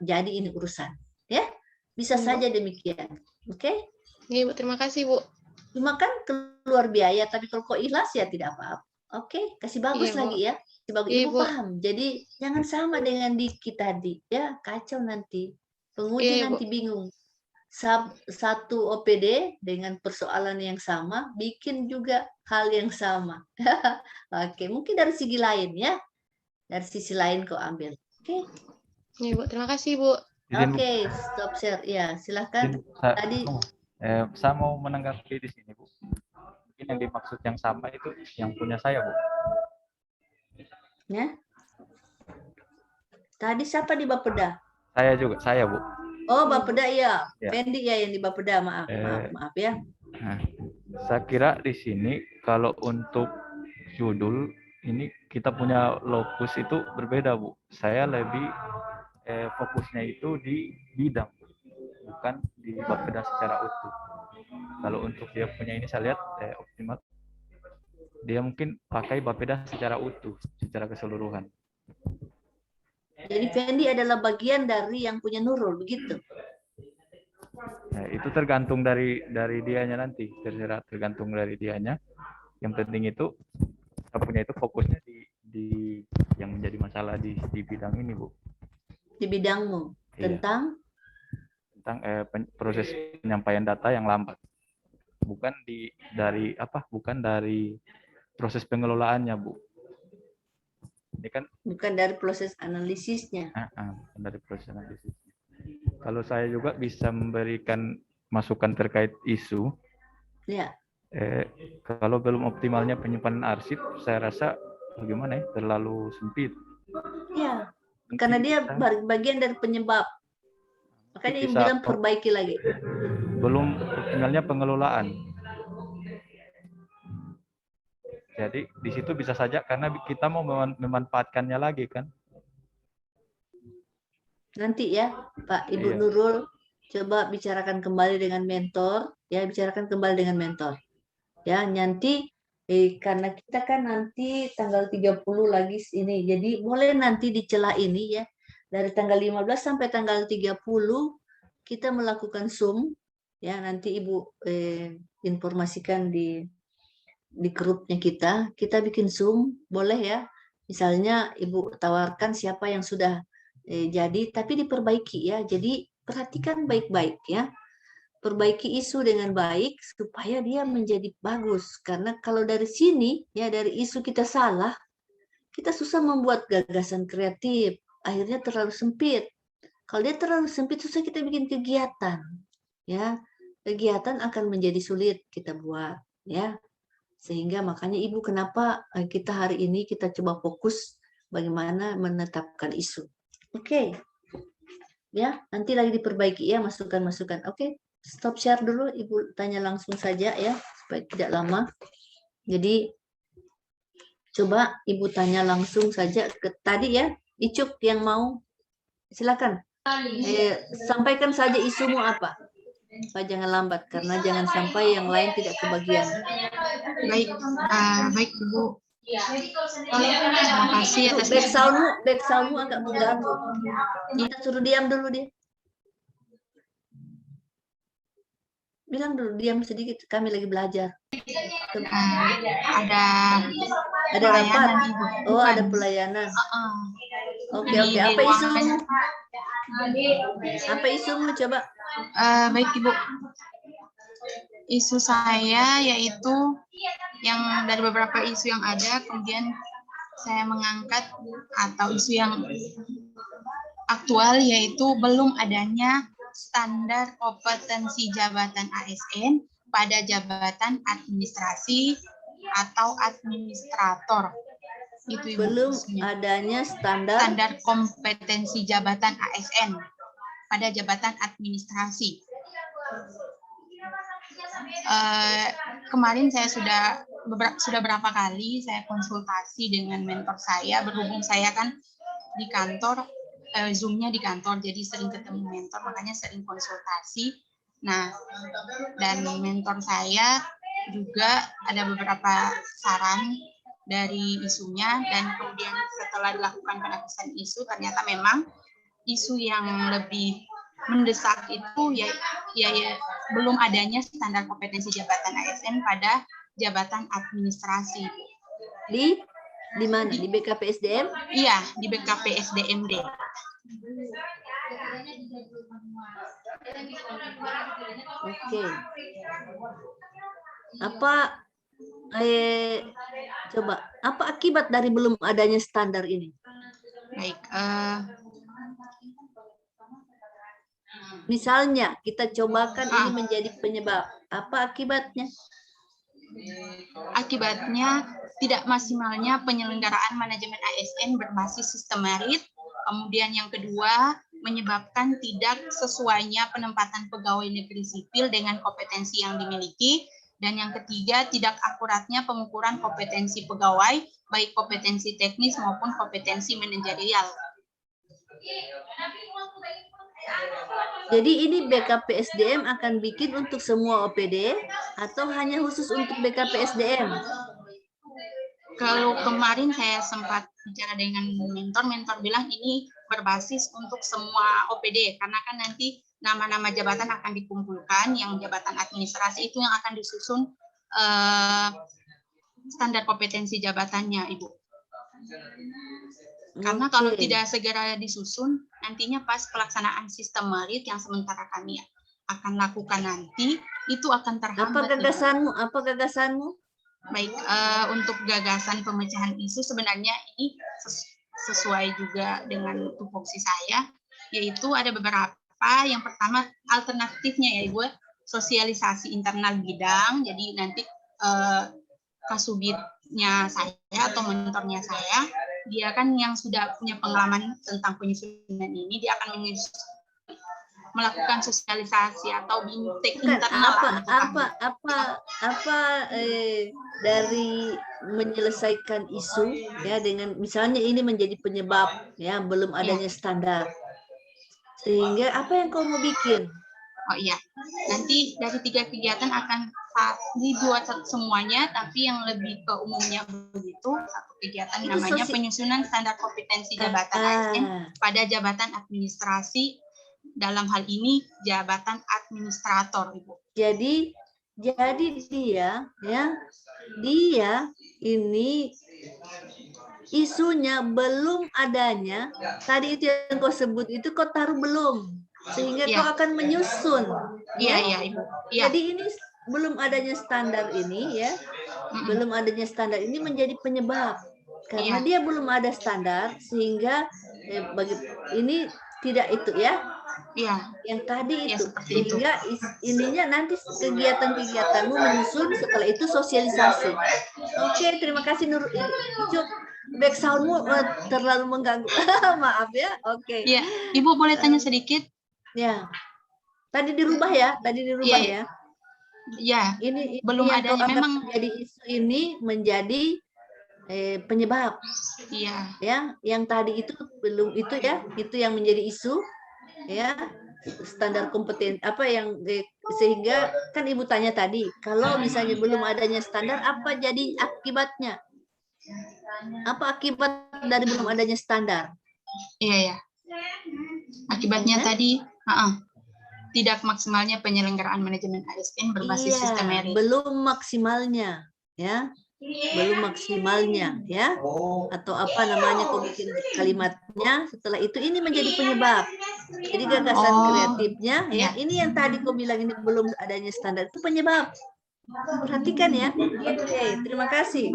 jadi ini urusan. Ya. Bisa saja demikian. Oke? Iya, Bu. Terima kasih, Bu. Cuma kan keluar biaya, tapi kalau kok ikhlas ya tidak apa-apa. Oke, kasih bagus Iya, Bu. lagi ya. Kasih bagus. Iya, Ibu Bu. paham. Jadi jangan sama dengan Diki tadi. Ya, kacau nanti. Penguji Iya, Bu. nanti bingung. Satu OPD dengan persoalan yang sama, bikin juga hal yang sama. Oke, mungkin dari segi lain ya. Dari sisi lain kau ambil. Oke. Iya, Bu. Terima kasih, Bu. Izin, Bu. Oke, stop share. Ya, silakan. Tadi saya mau menanggapi di sini, Bu. Mungkin yang dimaksud yang sama itu yang punya saya, Bu. ya. Tadi siapa di Bapeda? Saya juga, saya, Bu. Oh, Bapeda ya. Ya. Fendi ya yang di Bapeda. Maaf ya. Nah, saya kira di sini kalau untuk judul ini kita punya lokus itu berbeda, Bu. Saya lebih fokusnya itu di bidang, bukan di Bapeda secara utuh. Kalau untuk dia punya ini saya lihat optimal. Dia mungkin pakai Bapeda secara utuh, secara keseluruhan. Jadi Fendi adalah bagian dari yang punya Nurul, begitu? Nah, itu tergantung dari dianya nanti, tergantung dari dianya. Yang penting itu saya punya itu fokusnya di yang menjadi masalah di bidang ini, Bu. Di bidangmu. Iya. Tentang proses penyampaian data yang lambat. Bukan dari proses pengelolaannya, Bu. Ini kan bukan dari proses analisisnya. Bukan dari proses analisis. Kalau saya juga bisa memberikan masukan terkait isu. Ya. Kalau belum optimalnya penyimpanan arsip, saya rasa bagaimana ya, terlalu sempit. Ya. Karena dia bagian dari penyebab. Makanya yang bilang perbaiki lagi. Belum optimalnya pengelolaan. Jadi di situ bisa saja karena kita mau memanfaatkannya lagi kan. Nanti ya Pak Ibu Iya. Nurul coba bicarakan kembali dengan mentor. Ya, bicarakan kembali dengan mentor. Ya, nanti karena kita kan nanti tanggal 30 lagi ini. Jadi boleh nanti di celah ini ya. Dari tanggal 15 sampai tanggal 30 kita melakukan Zoom. Ya, nanti Ibu informasikan di grupnya kita bikin Zoom, boleh ya. Misalnya Ibu tawarkan siapa yang sudah jadi, tapi diperbaiki ya. Jadi perhatikan baik-baik ya. Perbaiki isu dengan baik supaya dia menjadi bagus. Karena kalau dari sini ya, dari isu kita salah, kita susah membuat gagasan kreatif. Akhirnya terlalu sempit. Kalau dia terlalu sempit, susah kita bikin kegiatan. Ya, kegiatan akan menjadi sulit kita buat ya. Sehingga makanya Ibu kenapa kita hari ini kita coba fokus bagaimana menetapkan isu. Oke. Ya, nanti lagi diperbaiki ya masukan-masukan. Oke, stop share dulu, Ibu tanya langsung saja ya supaya tidak lama. Jadi coba Ibu tanya langsung saja ke tadi ya, Icuk yang mau. Silakan. Sampaikan saja isumu apa. Pak, jangan lambat karena jangan sampai yang lain tidak kebagian. Baik Ibu. Terima kasih atas Backsoundmu agak mengganggu. Kita suruh diam dulu dia. Bilang dulu diam sedikit. Kami lagi belajar. Ada rapat. Ibu. Oh, ada pelayanan. Oke. Apa isumu? Apa isumu coba? Baik Ibu, isu saya yaitu yang dari beberapa isu yang ada, kemudian saya mengangkat atau isu yang aktual yaitu belum adanya standar kompetensi jabatan ASN pada jabatan administrasi atau administrator. Itu Ibu, belum isunya. Adanya standar Kompetensi jabatan ASN pada jabatan administrasi. Kemarin saya sudah berapa kali saya konsultasi dengan mentor saya, berhubung saya kan di kantor, Zoom-nya di kantor, jadi sering ketemu mentor, makanya sering konsultasi. Nah, dan mentor saya juga ada beberapa saran dari isunya, dan kemudian setelah dilakukan penapisan isu, ternyata memang isu yang lebih mendesak itu ya belum adanya standar kompetensi jabatan ASN pada jabatan administrasi. Di mana? Di BKPSDM? Iya, di BKPSDMD. Oke. Coba apa akibat dari belum adanya standar ini? Baik, misalnya kita cobakan ini menjadi penyebab, apa akibatnya? Akibatnya tidak maksimalnya penyelenggaraan manajemen ASN berbasis sistem merit. Kemudian yang kedua, menyebabkan tidak sesuainya penempatan pegawai negeri sipil dengan kompetensi yang dimiliki. Dan yang ketiga, tidak akuratnya pengukuran kompetensi pegawai, baik kompetensi teknis maupun kompetensi manajerial. Jadi ini BKPSDM akan bikin untuk semua OPD atau hanya khusus untuk BKPSDM? Kalau kemarin saya sempat bicara dengan mentor bilang ini berbasis untuk semua OPD, karena kan nanti nama-nama jabatan akan dikumpulkan, yang jabatan administrasi itu yang akan disusun standar kompetensi jabatannya, Ibu. Karena kalau tidak segera disusun, nantinya pas pelaksanaan sistem merit yang sementara kami akan lakukan nanti, itu akan terhambat. Apa gagasanmu? Baik, untuk gagasan pemecahan isu sebenarnya ini sesuai juga dengan tupoksi saya, yaitu ada beberapa. Yang pertama, alternatifnya ya Ibu, sosialisasi internal bidang, jadi nanti kasubitnya saya atau mentornya saya, dia kan yang sudah punya pengalaman tentang penyusunan ini, dia akan melakukan sosialisasi atau intake internal. Dari menyelesaikan isu ya dengan misalnya ini menjadi penyebab ya belum adanya standar, sehingga apa yang kau mau bikin? Oh iya, nanti dari 3 kegiatan akan dibuat semuanya, tapi yang lebih ke umumnya begitu. Satu kegiatan namanya penyusunan standar kompetensi jabatan ASN pada jabatan administrasi, dalam hal ini jabatan administrator, Ibu. Jadi dia ini isunya belum adanya. Tadi itu yang kau sebut itu kau taruh belum, sehingga kau akan menyusun. Iya, Ibu. Ya. Jadi ini belum adanya standar ini ya, belum adanya standar ini menjadi penyebab karena dia belum ada standar sehingga ini tidak itu ya. Iya. Yang tadi itu sehingga ininya nanti kegiatan-kegiatanmu menyusun, setelah itu sosialisasi. Oke, terima kasih Nur. Cuk, back soundmu terlalu mengganggu. Maaf ya. Oke. Iya, Ibu boleh tanya sedikit? Ya. Tadi dirubah ya? Ya. Ya. Ini belum adanya memang jadi isu ini menjadi penyebab. Iya. Ya, yang tadi itu belum itu ya, itu yang menjadi isu. Ya, standar kompeten apa yang sehingga kan Ibu tanya tadi, kalau misalnya belum adanya standar apa jadi akibatnya? Apa akibat dari belum adanya standar? Iya ya. Akibatnya tadi tidak maksimalnya penyelenggaraan manajemen ASN berbasis sistem merit. Belum maksimalnya ya. Belum maksimalnya ya, atau apa namanya kau bikin kalimatnya, setelah itu ini menjadi penyebab. Jadi gagasan kreatifnya ya, ini yang tadi kau bilang ini belum adanya standar itu penyebab. Perhatikan ya. Oke, terima kasih.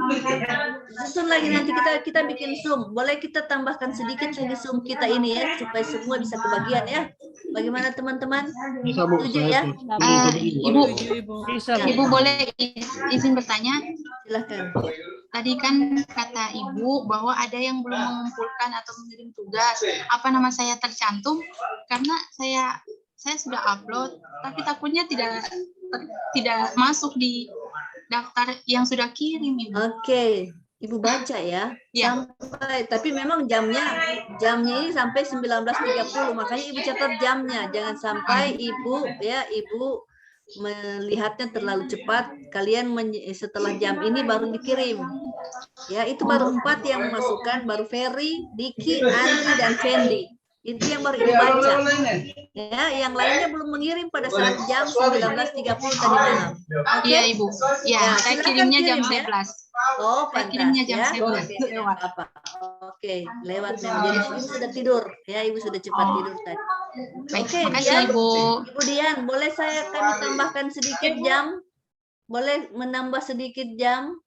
Susun lagi nanti kita bikin Zoom. Boleh kita tambahkan sedikit lagi Zoom kita ini ya, supaya semua bisa kebagian ya. Bagaimana teman-teman? Setuju ya? Ibu boleh izin bertanya? Silahkan. tadi kan kata Ibu bahwa ada yang belum mengumpulkan atau mengirim tugas. Apa nama saya tercantum? Karena saya sudah upload, tapi takutnya tidak masuk di daftar yang sudah kirim, Ibu. Oke, Ibu baca ya. Ya. Tapi memang jamnya ini sampai 19.30, makanya Ibu catat jamnya. Jangan sampai Ibu melihatnya terlalu cepat. Kalian setelah jam ini baru dikirim. Ya, itu baru 4 yang memasukkan, baru Ferry, Diki, Andri, dan Fendi. Itu yang baru Ibu baca. Ya, yang lainnya belum mengirim pada saat jam 19.30 tadi malam. Iya, Ibu. Ya, saya kirimnya jam kirim, 11. Oh, Saya pantas kirimnya jam ya. 11. Lewat. Oke, lewat memang. Jadi Ibu sudah tidur. Ya, Ibu sudah cepat tidur tadi. Baik, Oke, terima kasih, Dian. Ibu. Ibu Dian, boleh kami tambahkan sedikit jam? Boleh menambah sedikit jam?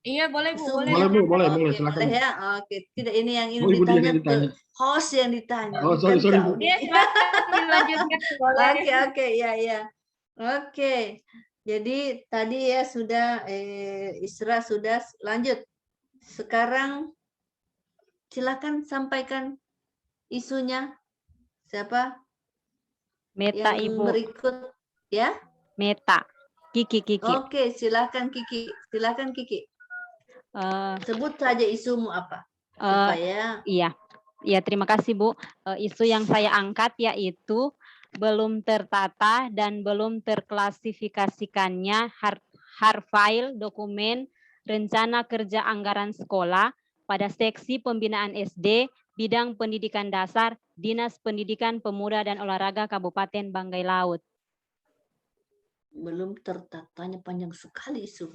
Iya, boleh Bu, boleh. Boleh, Oke, silakan. boleh ya. Oke, tidak ini yang Oh, Ibu Dian ditanya yang ditanya. ke host yang ditanya. Oh, bukan sorry, kau. Bu. Iya, silakan dilanjutkan. Boleh. Oke, ya. Oke. Jadi tadi ya sudah Isra sudah lanjut. Sekarang silakan sampaikan isunya. Siapa? Meta, Yang Ibu. berikut ya. Meta. Kiki. Oke, silakan Kiki. Sebut saja isumu apa supaya Iya, terima kasih Bu. Isu yang saya angkat yaitu belum tertata dan belum terklasifikasikannya hard file dokumen rencana kerja anggaran sekolah pada seksi pembinaan SD bidang pendidikan dasar Dinas Pendidikan Pemuda dan Olahraga Kabupaten Banggai Laut. belum tertatanya, panjang sekali isu.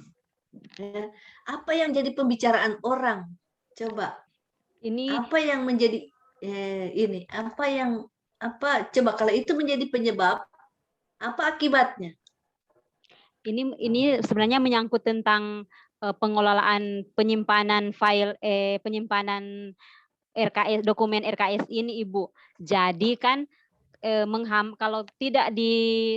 Apa yang jadi pembicaraan orang? Coba. Ini Apa yang menjadi ini? Coba kalau itu menjadi penyebab, apa akibatnya? ini sebenarnya menyangkut tentang pengelolaan penyimpanan file penyimpanan RKS dokumen RKS ini Ibu. Jadi kan kalau tidak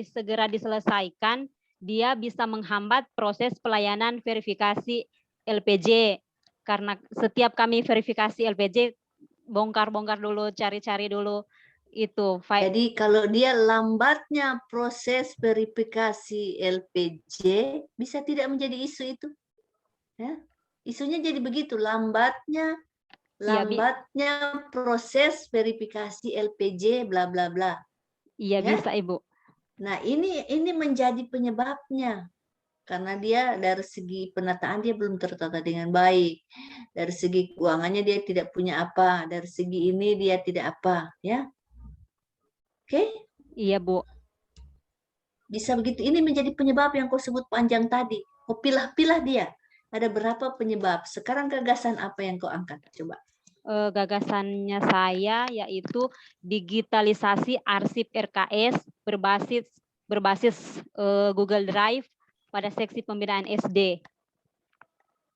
segera diselesaikan, dia bisa menghambat proses pelayanan verifikasi LPJ. Karena setiap kami verifikasi LPJ, bongkar-bongkar dulu, cari-cari dulu itu. Jadi kalau dia lambatnya proses verifikasi LPJ, bisa tidak menjadi isu itu? Ya? Isunya jadi begitu, lambatnya proses verifikasi LPJ bla bla bla. Iya, ya? Bisa Ibu. Nah, ini menjadi penyebabnya. Karena dia dari segi penataan dia belum tertata dengan baik. Dari segi keuangannya dia tidak punya apa, dari segi ini dia tidak apa, ya. Oke? Iya, Bu. Bisa begitu. Ini menjadi penyebab yang kau sebut panjang tadi. Kau pilah-pilah dia. Ada berapa penyebab? Sekarang gagasan apa yang kau angkat? Coba. Gagasannya saya yaitu digitalisasi arsip RKS berbasis Google Drive pada seksi pembinaan SD.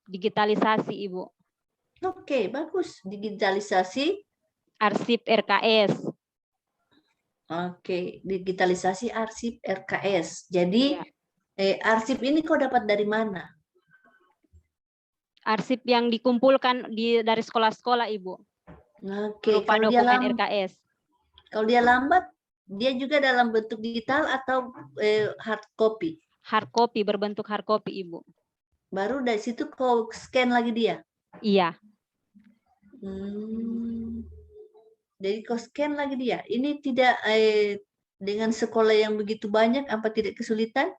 Digitalisasi, Ibu. Oke, bagus. Digitalisasi arsip RKS. Oke, digitalisasi arsip RKS. Jadi arsip ini kau dapat dari mana? Arsip yang dikumpulkan dari sekolah-sekolah, Ibu. Oke, kalau dokumen RKS. Kalau dia lambat, dia juga dalam bentuk digital atau hard copy? Hard copy, berbentuk hard copy, Ibu. Baru dari situ kau scan lagi dia? Iya. Jadi kau scan lagi dia. Ini tidak dengan sekolah yang begitu banyak, apa tidak kesulitan?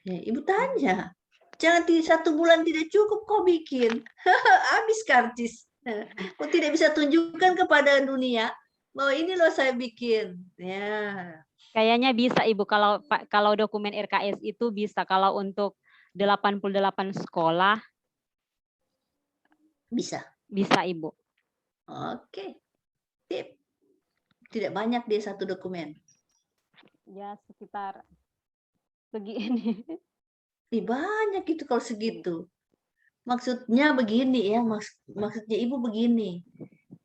Ya, Ibu tanya. Jangan 1 bulan tidak cukup kau bikin. Habis karcis. Kau tidak bisa tunjukkan kepada dunia bahwa ini loh saya bikin. Ya. Kayaknya bisa Ibu, kalau dokumen RKS itu bisa. Kalau untuk 88 sekolah bisa. Bisa Ibu. Oke. Tip. Tidak banyak dia satu dokumen. Ya sekitar segini. Banyak itu kalau segitu. Maksudnya begini ya, maksudnya Ibu begini.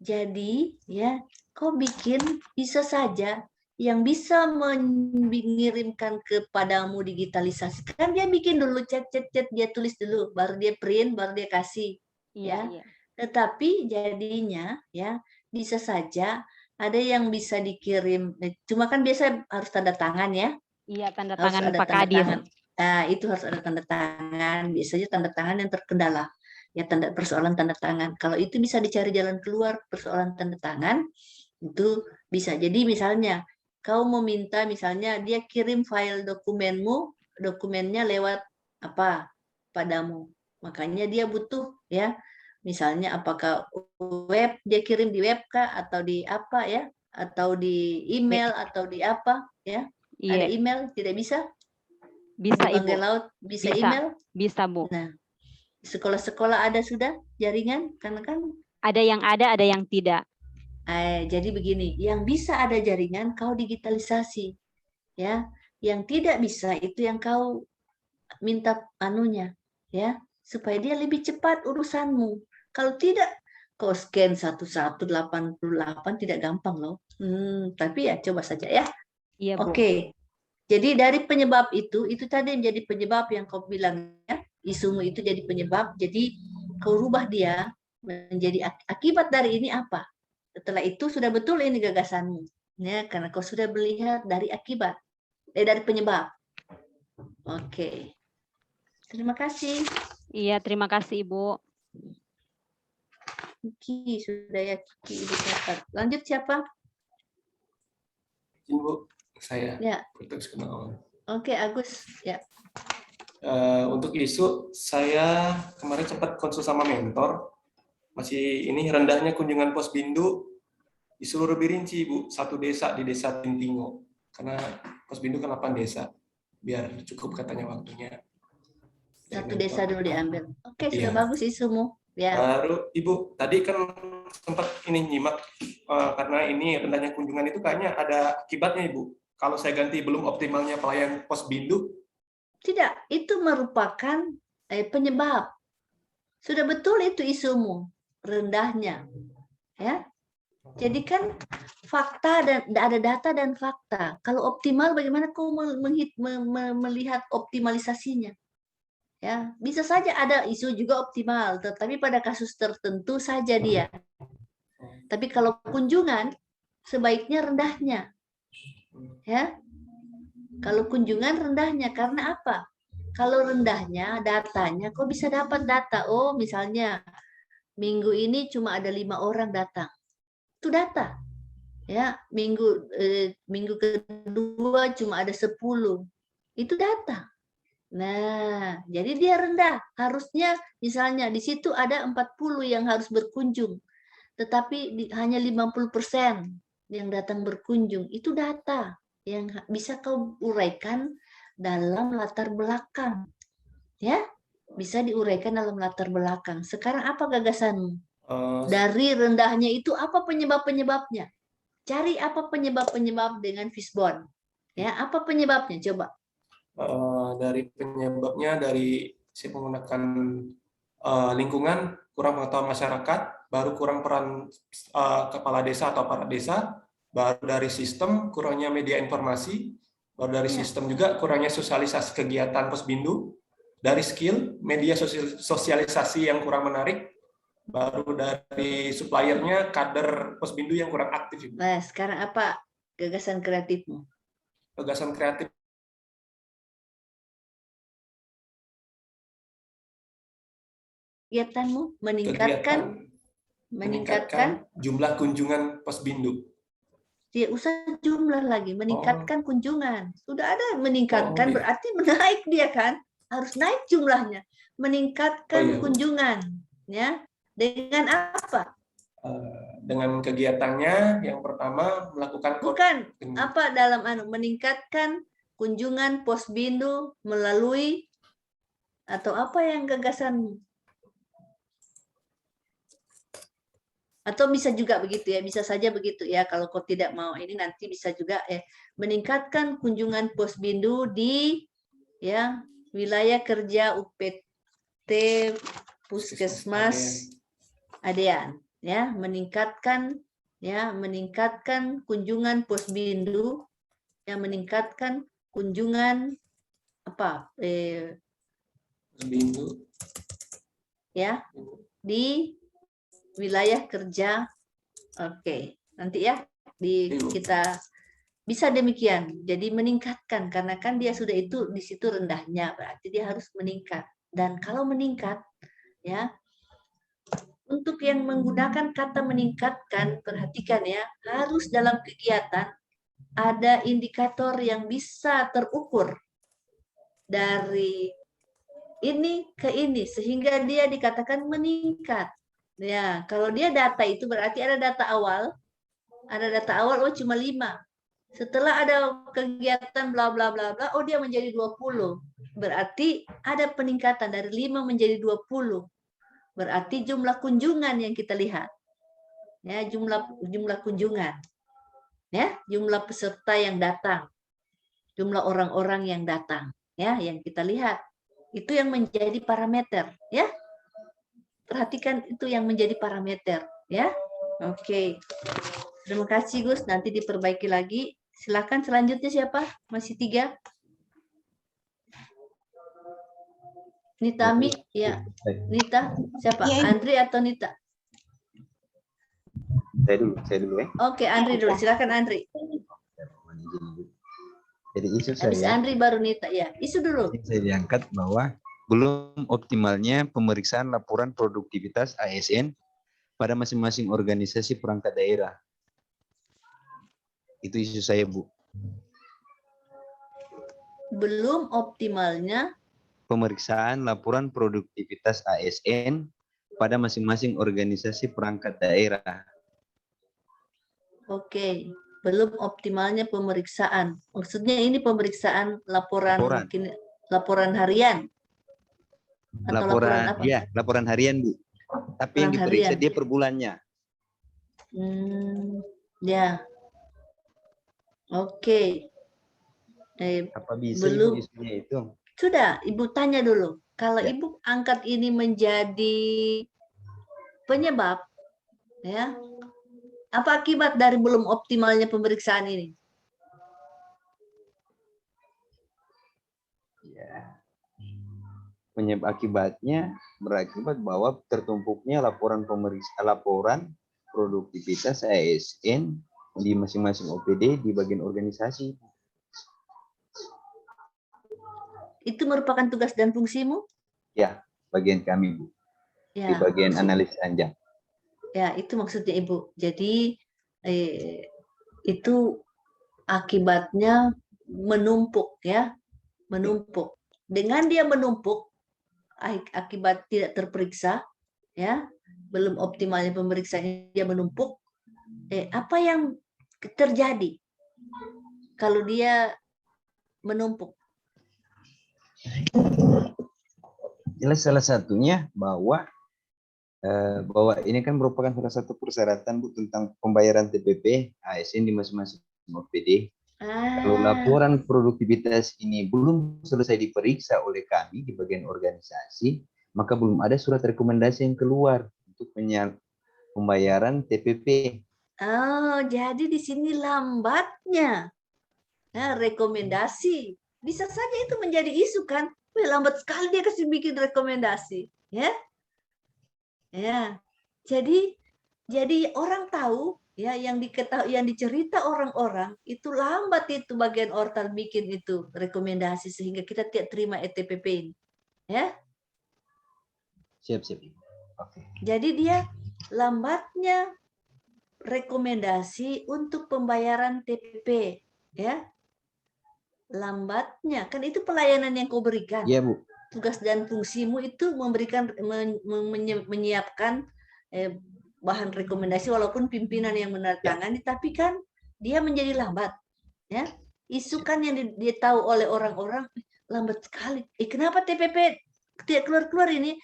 Jadi ya, kau bikin bisa saja yang bisa mengirimkan kepadamu digitalisasi. Kan dia bikin dulu chat, dia tulis dulu, baru dia print, baru dia kasih. Iya, Ya. iya. Tetapi jadinya ya bisa saja ada yang bisa dikirim, cuma kan biasa harus tanda tangan ya. Iya, tanda Harus tangan ada Pak tanda Kadis. tangan. Nah, itu harus ada tanda tangan. Biasanya tanda tangan yang terkendala. Ya, persoalan tanda tangan. Kalau itu bisa dicari jalan keluar persoalan tanda tangan, itu bisa. Jadi misalnya kau meminta misalnya dia kirim file dokumennya lewat apa padamu. Makanya dia butuh ya. Misalnya apakah web, dia kirim di web kah atau di apa ya? Atau di email atau di apa ya? Ada Iya, email tidak bisa? bisa Di bangkai Ibu. laut bisa Bisa. email? Bisa, Bu. Nah, sekolah-sekolah ada sudah jaringan? Karena kan Ada yang tidak. jadi begini, yang bisa ada jaringan kau digitalisasi, ya. Yang tidak bisa itu yang kau minta anunya, ya, supaya dia lebih cepat urusanmu. Kalau tidak, kau scan 1188 tidak gampang loh. Tapi ya coba saja ya. Iya, Bu. Oke. Jadi dari penyebab itu tadi menjadi penyebab yang kau bilang ya, isumu itu jadi penyebab. Jadi kau rubah dia menjadi akibat dari ini apa? Setelah itu sudah betul ini gagasanmu, ya, karena kau sudah melihat dari akibat, dari penyebab. Oke, terima kasih. Iya, terima kasih Ibu. Kiki sudah ya, Kiki Ibu catat. Lanjut siapa? Ibu, saya. Ya. Putus kenal. Oke, Agus. Ya. Untuk isu, saya kemarin sempat konsul sama mentor. Masih ini rendahnya kunjungan Posbindu di seluruh Birinci, Bu. Satu desa di desa Tintingo. Karena Posbindu kan 8 desa. Biar cukup katanya waktunya. Satu desa dulu diambil. Oke, Iya. sudah bagus isumu. Ya. Baru Ibu, tadi kan sempat ini nyimak karena ini rendahnya kunjungan itu kayaknya ada akibatnya Ibu. Kalau saya ganti belum optimalnya pelayan Posbindu. Tidak, itu merupakan penyebab. Sudah betul itu isumu, rendahnya. Ya. Jadi kan fakta dan ada data dan fakta. Kalau optimal bagaimana kau melihat optimalisasinya? Ya, bisa saja ada isu juga optimal, tetapi pada kasus tertentu saja dia. Tapi kalau kunjungan sebaiknya rendahnya. Ya. Kalau kunjungan rendahnya karena apa? Kalau rendahnya datanya kok bisa dapat data. Oh, misalnya minggu ini cuma ada 5 orang datang. Itu data. Ya, minggu kedua cuma ada 10. Itu data. Nah, jadi dia rendah. Harusnya misalnya di situ ada 40 yang harus berkunjung. Tetapi hanya 50% yang datang berkunjung. Itu data yang bisa kau uraikan dalam latar belakang. Ya, bisa diuraikan dalam latar belakang. Sekarang apa gagasanmu? Dari rendahnya itu apa penyebab-penyebabnya? Cari apa penyebab-penyebab dengan Fishbone. Ya, apa penyebabnya? Coba. Dari penyebabnya dari si menggunakan lingkungan, kurang pengetahuan masyarakat, baru kurang peran kepala desa atau aparat desa, baru dari sistem kurangnya media informasi, baru dari sistem juga kurangnya sosialisasi kegiatan Posbindu, dari skill media sosialisasi yang kurang menarik, baru dari suppliernya kader Posbindu yang kurang aktif. Nah, sekarang apa gagasan kreatifmu? Gagasan kreatif kegiatanmu meningkatkan jumlah kunjungan Posbindu. Tidak usah jumlah lagi, meningkatkan kunjungan. Sudah ada meningkatkan berarti menaik dia kan? Harus naik jumlahnya. Meningkatkan kunjungan, ya. Dengan apa? Dengan kegiatannya yang pertama melakukan apa dalam meningkatkan kunjungan Posbindu melalui atau apa yang gagasanmu? Atau bisa juga begitu ya, bisa saja begitu ya. Kalau kau tidak mau ini nanti bisa juga meningkatkan kunjungan Posbindu di ya wilayah kerja UPT Puskesmas Adean ya, meningkatkan ya, meningkatkan kunjungan Posbindu, yang meningkatkan kunjungan apa? Posbindu Ya, di wilayah kerja. Oke, nanti ya kita bisa demikian. Jadi meningkatkan karena kan dia sudah itu di situ rendahnya, berarti dia harus meningkat. Dan kalau meningkat, ya, untuk yang menggunakan kata meningkatkan, perhatikan ya, harus dalam kegiatan ada indikator yang bisa terukur dari ini ke ini sehingga dia dikatakan meningkat. Ya, kalau dia data itu berarti ada data awal. Ada data awal, oh cuma 5. Setelah ada kegiatan bla bla bla bla, oh dia menjadi 20. Berarti ada peningkatan dari 5 menjadi 20. Berarti jumlah kunjungan yang kita lihat. Ya, jumlah kunjungan. Ya, jumlah peserta yang datang. Jumlah orang-orang yang datang, ya, yang kita lihat. Itu yang menjadi parameter, ya. Perhatikan itu yang menjadi parameter, ya. Oke. Terima kasih Gus, nanti diperbaiki lagi. Silakan selanjutnya siapa? Masih 3. Nita Mi, ya. Nita, siapa? Ya, Andri atau Nita? saya dulu ya. Oke, Andri dulu. Silakan Andri. Jadi isu Habis saya, Andri baru Nita, ya. Isu dulu. saya diangkat bahwa belum optimalnya pemeriksaan laporan produktivitas ASN pada masing-masing organisasi perangkat daerah. Itu isu saya, Bu. Belum optimalnya Pemeriksaan laporan produktivitas ASN pada masing-masing organisasi perangkat daerah. Oke, belum optimalnya pemeriksaan. Maksudnya ini pemeriksaan laporan laporan harian. Atau laporan apa? Ya, laporan harian, Bu. Tapi yang diperiksa harian. dia per bulannya. Ya. Oke. Apa bisa belum isunya itu? Sudah, Ibu tanya dulu. Kalau Ya. Ibu angkat ini menjadi penyebab, ya, apa akibat dari belum optimalnya pemeriksaan ini? Ya. Penyebab akibatnya berakibat bahwa tertumpuknya laporan produktivitas ASN di masing-masing OPD di bagian organisasi. Itu merupakan tugas dan fungsimu? Ya, bagian kami, Bu. Ya, Di bagian analis anjang. Ya, itu maksudnya Ibu. Jadi itu akibatnya menumpuk, ya, menumpuk. Dengan dia menumpuk, akibat tidak terperiksa, ya, belum optimalnya pemeriksaan dia menumpuk. Apa yang terjadi kalau dia menumpuk? Jelas salah satunya bahwa ini kan merupakan salah satu persyaratan, Bu, tentang pembayaran TPP ASN di masing-masing OPD. Kalau laporan produktivitas ini belum selesai diperiksa oleh kami di bagian organisasi, maka belum ada surat rekomendasi yang keluar untuk pembayaran TPP. Oh, jadi di sini lambatnya rekomendasi. Bisa saja itu menjadi isu kan? Lambat sekali dia kasih bikin rekomendasi, ya. Ya. Jadi orang tahu, ya, yang diketahui, yang dicerita orang-orang itu lambat itu bagian ortal bikin itu rekomendasi sehingga kita tidak terima ETPP ini, ya. Siap. Oke. Jadi dia lambatnya rekomendasi untuk pembayaran TPP, ya. Lambatnya, kan itu pelayanan yang kau berikan. Iya, Bu. Tugas dan fungsimu itu memberikan, menyiapkan bahan rekomendasi walaupun pimpinan yang menandatangani, tapi kan dia menjadi lambat, ya. Isu kan yang dia tahu oleh orang-orang lambat sekali. Kenapa TPP tidak keluar ini?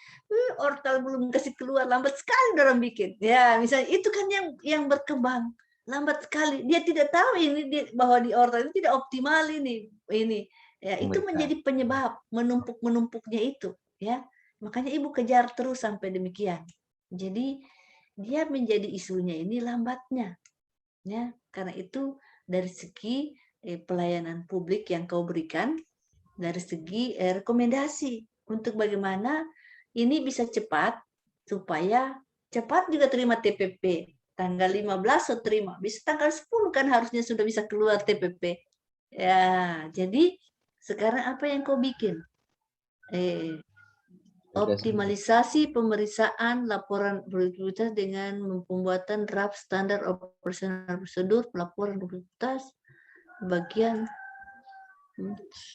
Ortal belum kasih keluar, lambat sekali orang bikin. Ya, misalnya itu kan yang berkembang. Lambat sekali. Dia tidak tahu ini bahwa di ortal itu tidak optimal ini. Ya, itu menjadi penyebab menumpuknya itu, ya. Makanya Ibu kejar terus sampai demikian. Jadi dia menjadi isunya ini lambatnya, Ya, karena itu dari segi pelayanan publik yang kau berikan, dari segi rekomendasi untuk bagaimana ini bisa cepat, supaya cepat juga terima TPP. Tanggal 15 so terima, bisa tanggal 10 kan harusnya sudah bisa keluar TPP. Ya, jadi sekarang apa yang kau bikin? Optimalisasi pemeriksaan laporan produktivitas dengan pembuatan draft standar operasional prosedur pelaporan produktivitas bagian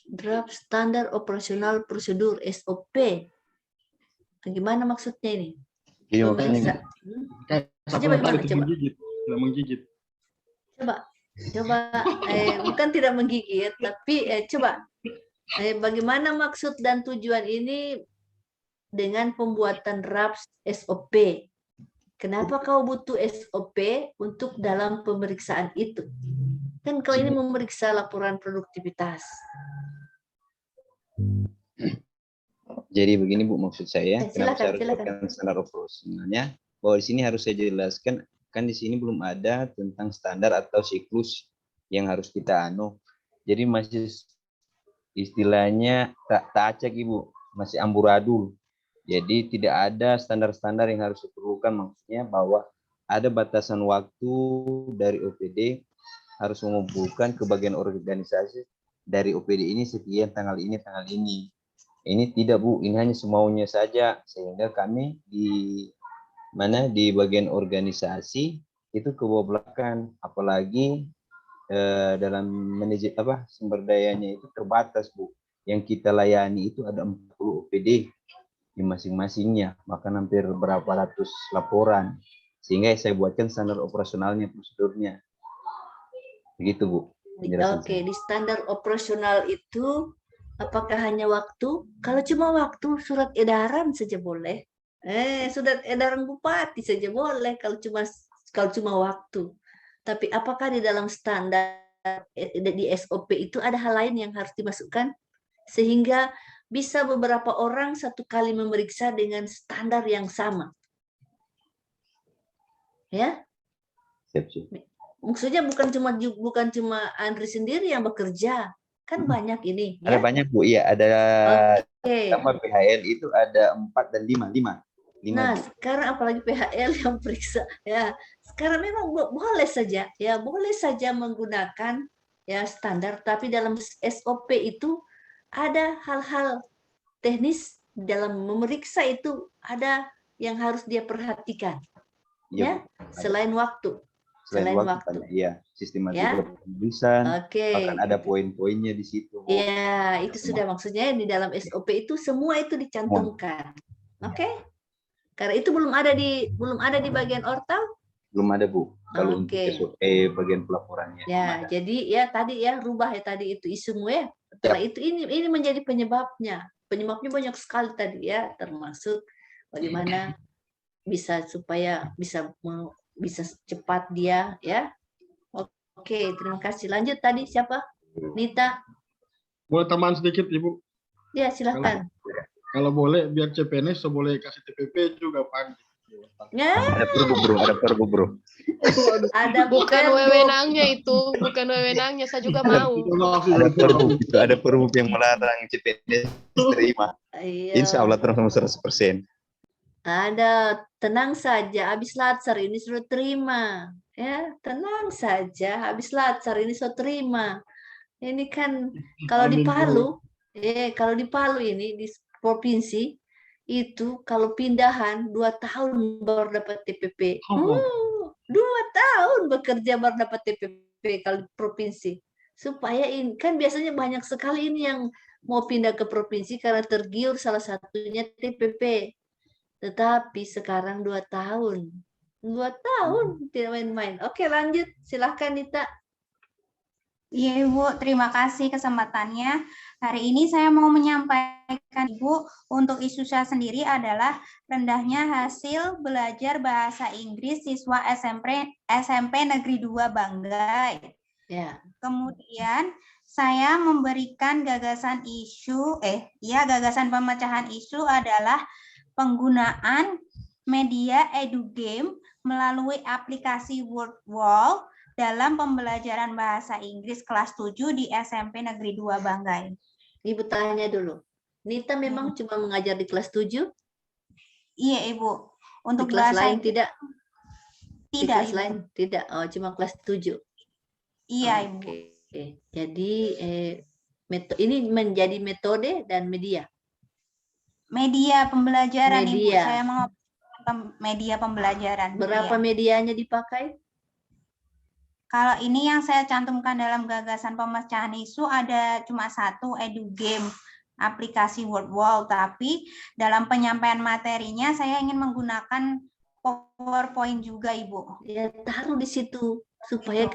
draft standar operasional prosedur SOP. Bagaimana maksudnya ini? Iya, Pemeriksa. Maksudnya bagaimana? Tidak menggigit. Coba, bukan tidak menggigit, tapi coba, bagaimana maksud dan tujuan ini dengan pembuatan draft SOP? Kenapa kau butuh SOP untuk dalam pemeriksaan itu? Kan kau ini memeriksa laporan produktivitas. Jadi begini Bu, maksud saya, kenapa saya harus silakan. buatkan standar operasionalnya? Bahwa di sini harus saya jelaskan, kan di sini belum ada tentang standar atau siklus yang harus kita Jadi masih istilahnya tak acak Ibu, masih amburadul. Jadi tidak ada standar-standar yang harus diperlukan, maksudnya bahwa ada batasan waktu dari OPD harus mengumpulkan ke bagian organisasi dari OPD ini sekian tanggal ini. Ini tidak Bu, ini hanya semaunya saja, sehingga kami di bagian organisasi itu kebablakan, apalagi dalam manajemen sumber dayanya itu terbatas Bu. Yang kita layani itu ada 40 OPD di masing-masingnya, bahkan hampir berapa ratus laporan, sehingga saya buatkan standar operasionalnya, prosedurnya. Begitu Bu. Oke, di standar operasional itu apakah hanya waktu? Kalau cuma waktu, surat edaran saja boleh. Surat edaran bupati saja boleh kalau cuma waktu. Tapi apakah di dalam standar di SOP itu ada hal lain yang harus dimasukkan sehingga bisa beberapa orang satu kali memeriksa dengan standar yang sama? Ya? Siap. Maksudnya bukan cuma Andri sendiri yang bekerja, kan banyak ini. Ada banyak Bu, iya ada. Sama Oke. PHL itu ada 4 dan 5. Nah, sekarang apalagi PHL yang periksa, ya sekarang memang boleh saja menggunakan ya standar, tapi dalam SOP itu ada hal-hal teknis dalam memeriksa itu ada yang harus dia perhatikan, ya selain waktu. Selain waktu. Iya, sistematika pemeriksaan. Bahkan ada poin-poinnya di situ. Iya, itu sudah maksudnya di dalam SOP itu semua itu dicantumkan. Oke? Karena itu belum ada di bagian ortal? Belum ada Bu. Kalau untuk SOP bagian pelaporannya. Ya, jadi ya tadi ya rubah ya tadi itu isumu ya. Setelah itu ini menjadi penyebabnya. Penyebabnya banyak sekali tadi ya, termasuk bagaimana supaya bisa cepat dia ya. Oke, terima kasih. Lanjut tadi siapa? Nita. Boleh tambahan sedikit Ibu? Ya, silakan. Kalau boleh biar CPNS boleh kasih TPP juga Pak. Ya. Ada perbu bro. Ada bukan wewenangnya itu, bukan wewenangnya, saya juga mau. Ada perbu yang melarang CPNS terima. Insya Allah terima 100%. Ada, tenang saja, habis latsar ini sudah terima. Ya, tenang saja, habis latsar ini sudah terima. Ini kan kalau di Palu ini di provinsi itu kalau pindahan 2 tahun baru dapat TPP. 2 tahun bekerja baru dapat TPP kalau di provinsi. Supaya ini kan biasanya banyak sekali ini yang mau pindah ke provinsi karena tergiur salah satunya TPP. Tetapi sekarang 2 tahun. 2 tahun tidak main-main. Oke, lanjut. Silahkan Nita. Iya Ibu, terima kasih kesempatannya. Hari ini saya mau menyampaikan Ibu, untuk isu saya sendiri adalah rendahnya hasil belajar bahasa Inggris siswa SMP Negeri 2 Banggai. Ya. Kemudian saya memberikan gagasan gagasan pemecahan isu adalah penggunaan media edugame melalui aplikasi WordWall dalam pembelajaran bahasa Inggris kelas 7 di SMP Negeri 2 Banggai. Ibu tanya dulu. Nita memang cuma mengajar di kelas 7? Iya, Ibu. Untuk di kelas bahasa lain Inggris tidak? Di tidak, kelas Ibu. lain tidak. Oh, cuma kelas 7. Iya, Ibu. Oke. Jadi ini menjadi metode dan media. Media pembelajaran, Ibu. Media. Saya mau media pembelajaran. Berapa Iya. medianya dipakai? Kalau ini yang saya cantumkan dalam gagasan pemecahan isu ada cuma satu, EduGame, aplikasi WordWall. Tapi dalam penyampaian materinya saya ingin menggunakan PowerPoint juga, Ibu. Ya, taruh di situ supaya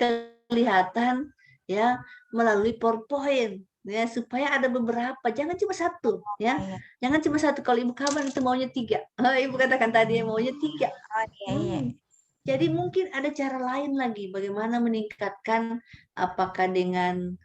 kelihatan ya melalui PowerPoint. Ya, supaya ada beberapa, jangan cuma satu, ya. Jangan cuma satu. Kalau Ibu kabar itu maunya 3. Oh, Ibu katakan tadi maunya 3. Jadi mungkin ada cara lain lagi bagaimana meningkatkan, apakah dengan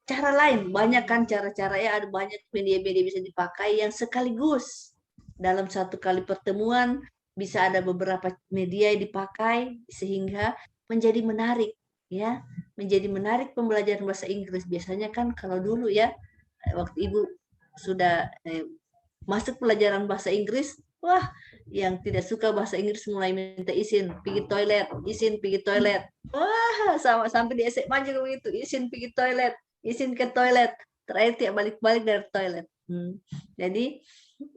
cara lain. Banyak kan cara-cara, ya ada banyak media-media bisa dipakai yang sekaligus dalam satu kali pertemuan bisa ada beberapa media yang dipakai sehingga menjadi menarik, ya, menjadi menarik pembelajaran bahasa Inggris. Biasanya kan kalau dulu ya waktu Ibu sudah masuk pelajaran bahasa Inggris, wah, yang tidak suka bahasa Inggris mulai minta izin pergi toilet, izin pergi toilet. Wah, sama sampai di SMA juga begitu, izin pergi toilet, izin ke toilet. Terakhir tiap balik-balik dari toilet. Jadi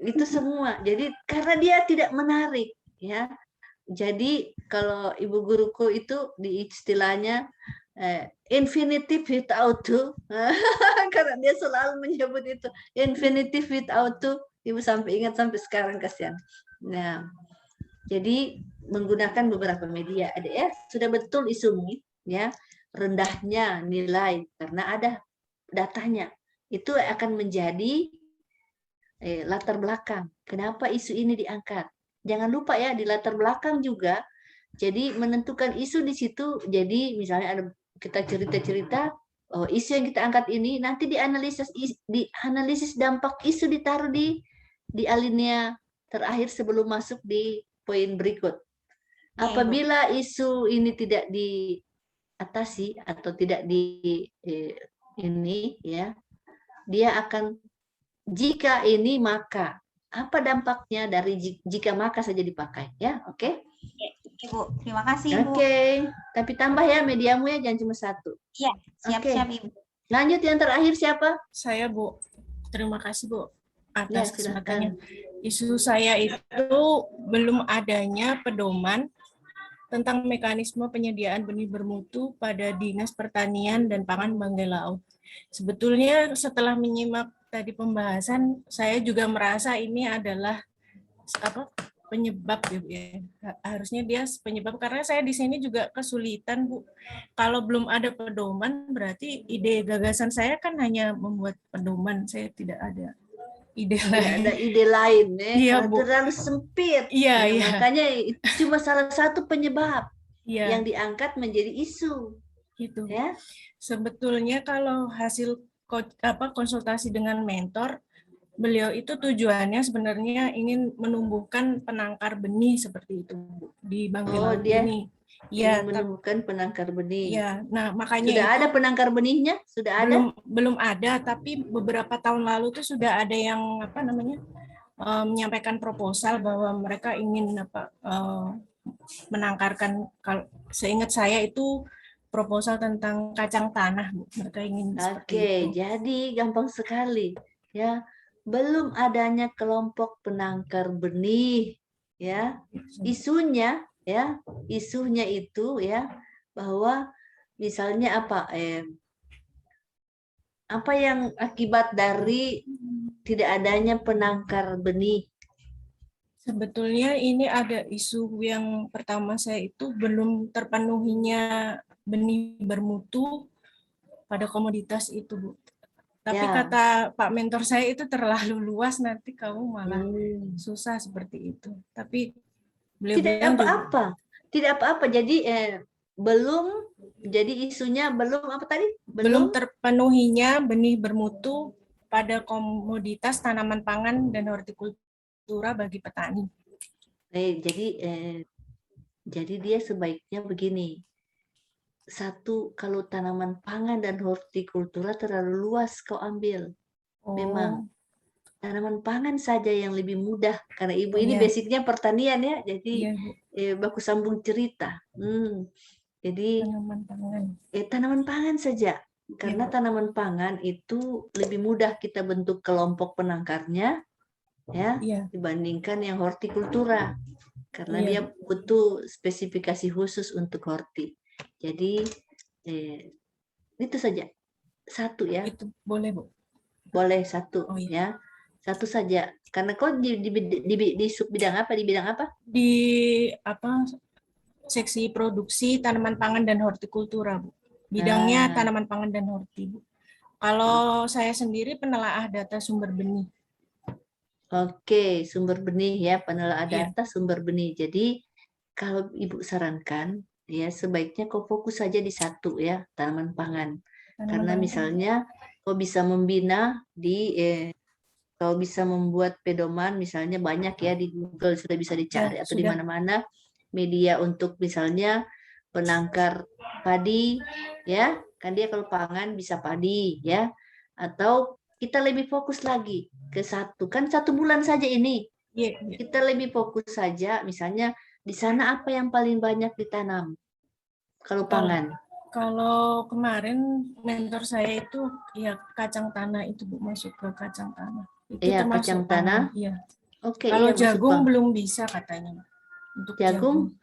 itu semua. Jadi karena dia tidak menarik, ya. Jadi kalau ibu guruku itu di istilahnya infinitive without to, karena dia selalu menyebut itu infinitive without to. Ibu sampai ingat sampai sekarang, kasihan. Nah, jadi menggunakan beberapa media. Ada ya, sudah betul isumu, ya, rendahnya nilai karena ada datanya. Itu akan menjadi latar belakang. Kenapa isu ini diangkat? Jangan lupa ya di latar belakang juga. Jadi menentukan isu di situ. Jadi misalnya ada kita cerita-cerita. Oh, isu yang kita angkat ini nanti dianalisis dampak isu ditaruh di alinea terakhir sebelum masuk di poin berikut. Apabila isu ini tidak diatasi atau tidak ini ya, dia akan jika ini maka apa dampaknya dari jika maka saja dipakai, ya, oke? Ibu, terima kasih, Ibu. Oke, tapi tambah ya mediamu ya, jangan cuma satu. Iya, siap-siap, Ibu. Lanjut yang terakhir siapa? Saya, Bu. Terima kasih, Bu, Ya, atas silakan. kesempatannya. Isu saya itu belum adanya pedoman tentang mekanisme penyediaan benih bermutu pada Dinas Pertanian dan Pangan Banggai Laut. Sebetulnya setelah menyimak tadi pembahasan, saya juga merasa ini adalah penyebab, ya. Harusnya dia penyebab, karena saya di sini juga kesulitan, Bu. Kalau belum ada pedoman, berarti ide gagasan saya kan hanya membuat pedoman, saya tidak ada ide lain. Ada ide lain, Iya, Bu. terlalu sempit. Iya, Nah, iya. makanya itu cuma salah satu penyebab Iya. yang diangkat menjadi isu. Gitu. Ya. Sebetulnya kalau hasil konsultasi dengan mentor, beliau itu tujuannya sebenarnya ingin menumbuhkan penangkar benih seperti itu, Bu, di Banggai Laut dia ini. Ya, menemukan penangkar benih. Ya, nah makanya sudah itu, ada penangkar benihnya? Sudah ada? Belum ada, tapi beberapa tahun lalu tuh sudah ada yang menyampaikan proposal bahwa mereka ingin menangkarkan. Kalau seingat saya itu proposal tentang kacang tanah, Bu. Mereka ingin seperti itu. Jadi gampang sekali, ya. Belum adanya kelompok penangkar benih, ya. Isunya, ya, isunya itu, ya, bahwa misalnya apa yang akibat dari tidak adanya penangkar benih? Sebetulnya ini ada isu yang pertama saya itu belum terpenuhinya benih bermutu pada komoditas itu, Bu. Tapi kata Pak mentor saya itu terlalu luas, nanti kamu malah susah seperti itu. Tapi beliau tidak apa-apa, tidak apa-apa. Jadi belum, jadi isunya belum apa tadi? Belum terpenuhinya benih bermutu pada komoditas tanaman pangan dan hortikultura bagi petani. Jadi dia sebaiknya begini. satu, kalau tanaman pangan dan hortikultura terlalu luas kau ambil. Memang tanaman pangan saja yang lebih mudah karena ibu ini basicnya pertanian ya, jadi baku sambung cerita. Jadi tanaman pangan saja, karena tanaman pangan itu lebih mudah kita bentuk kelompok penangkarnya ya dibandingkan yang hortikultura, karena dia butuh spesifikasi khusus untuk horti. Jadi itu saja, satu ya. Itu boleh Bu? Boleh satu ya, satu saja. Karena kau di sub bidang apa? Di bidang apa? Di apa? Seksi produksi tanaman pangan dan hortikultura, Bu. Bidangnya tanaman pangan dan horti, Bu. Kalau saya sendiri penelaah data sumber benih. Oke, sumber benih ya, penelaah data sumber benih. Jadi kalau Ibu sarankan ya sebaiknya kau fokus saja di satu ya, tanaman pangan. Karena misalnya kau bisa membina di kau bisa membuat pedoman misalnya banyak ya di Google sudah bisa dicari atau di mana-mana media untuk misalnya penangkar padi ya, kan dia kalau pangan bisa padi ya, atau kita lebih fokus lagi ke satu, kan 1 bulan saja ini. Kita lebih fokus saja misalnya di sana apa yang paling banyak ditanam kalau pangan. Kalau kemarin mentor saya itu ya kacang tanah itu Bu, masuk ke kacang tanah. Iya, kacang tanah. Iya. Oke, kalau iya, jagung belum bisa katanya. Untuk jagung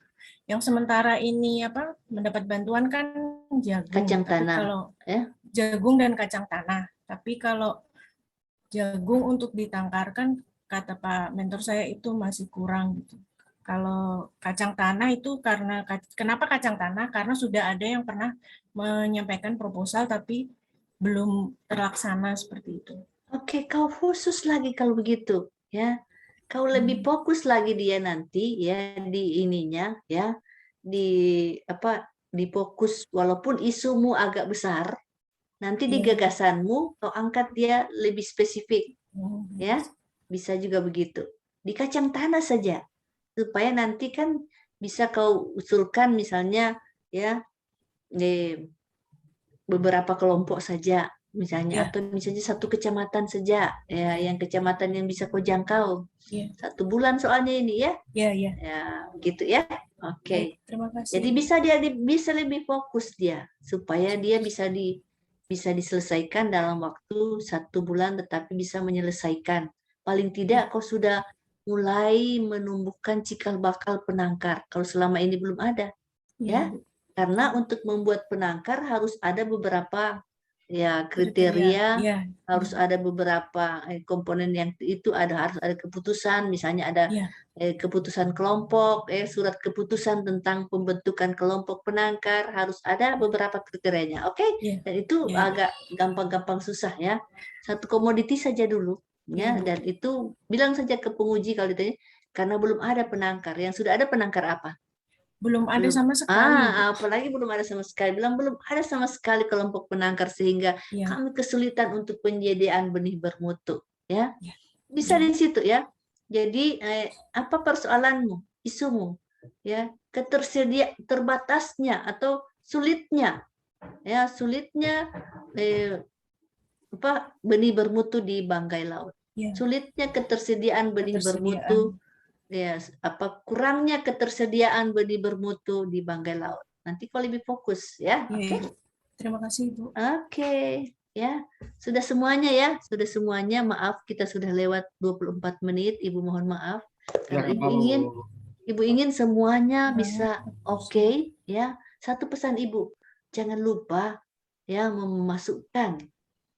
yang sementara ini apa mendapat bantuan kan jagung. Kacang tapi tanah. Kalau jagung dan kacang tanah. Tapi kalau jagung untuk ditangkarkan kata Pak mentor saya itu masih kurang gitu. Kalau kacang tanah itu kenapa kacang tanah? Karena sudah ada yang pernah menyampaikan proposal tapi belum terlaksana seperti itu. Oke, kau khusus lagi kalau begitu ya. Kau lebih fokus lagi dia nanti ya di ininya ya, di fokus walaupun isumu agak besar, nanti di gagasanmu kau angkat dia lebih spesifik ya, bisa juga begitu. Di kacang tanah saja supaya nanti kan bisa kau usulkan misalnya ya di beberapa kelompok saja misalnya atau misalnya 1 kecamatan saja ya, yang kecamatan yang bisa kau jangkau 1 bulan soalnya ini ya begitu ya. Oke. Terima kasih. Jadi bisa lebih fokus dia supaya dia bisa diselesaikan dalam waktu 1 bulan, tetapi bisa menyelesaikan paling tidak kau sudah mulai menumbuhkan cikal bakal penangkar kalau selama ini belum ada ya. Karena untuk membuat penangkar harus ada beberapa ya kriteria, harus ada beberapa komponen yang itu harus ada keputusan, misalnya ada keputusan kelompok, surat keputusan tentang pembentukan kelompok penangkar, harus ada beberapa kriterianya. Oke? Dan itu agak gampang-gampang susah ya. 1 komoditi saja dulu ya, dan itu bilang saja ke penguji kalau ditanya karena belum ada penangkar. Yang sudah ada penangkar apa? Belum ada sama sekali. Apalagi belum ada sama sekali. Bilang belum ada sama sekali kelompok penangkar sehingga kami kesulitan untuk penyediaan benih bermutu. Ya, bisa di situ ya. Jadi apa persoalanmu, isumu, ya, terbatasnya atau sulitnya, ya sulitnya benih bermutu di bangkai laut, sulitnya ketersediaan benih bermutu. Ya, kurangnya ketersediaan benih bermutu di bangkai laut. Nanti kau lebih fokus ya. Oke. Terima kasih Bu. Oke, ya. Sudah semuanya ya, sudah semuanya. Maaf kita sudah lewat 24 menit. Ibu mohon maaf. Karena Ibu ingin semuanya bisa oke ya. 1 pesan Ibu, jangan lupa ya memasukkan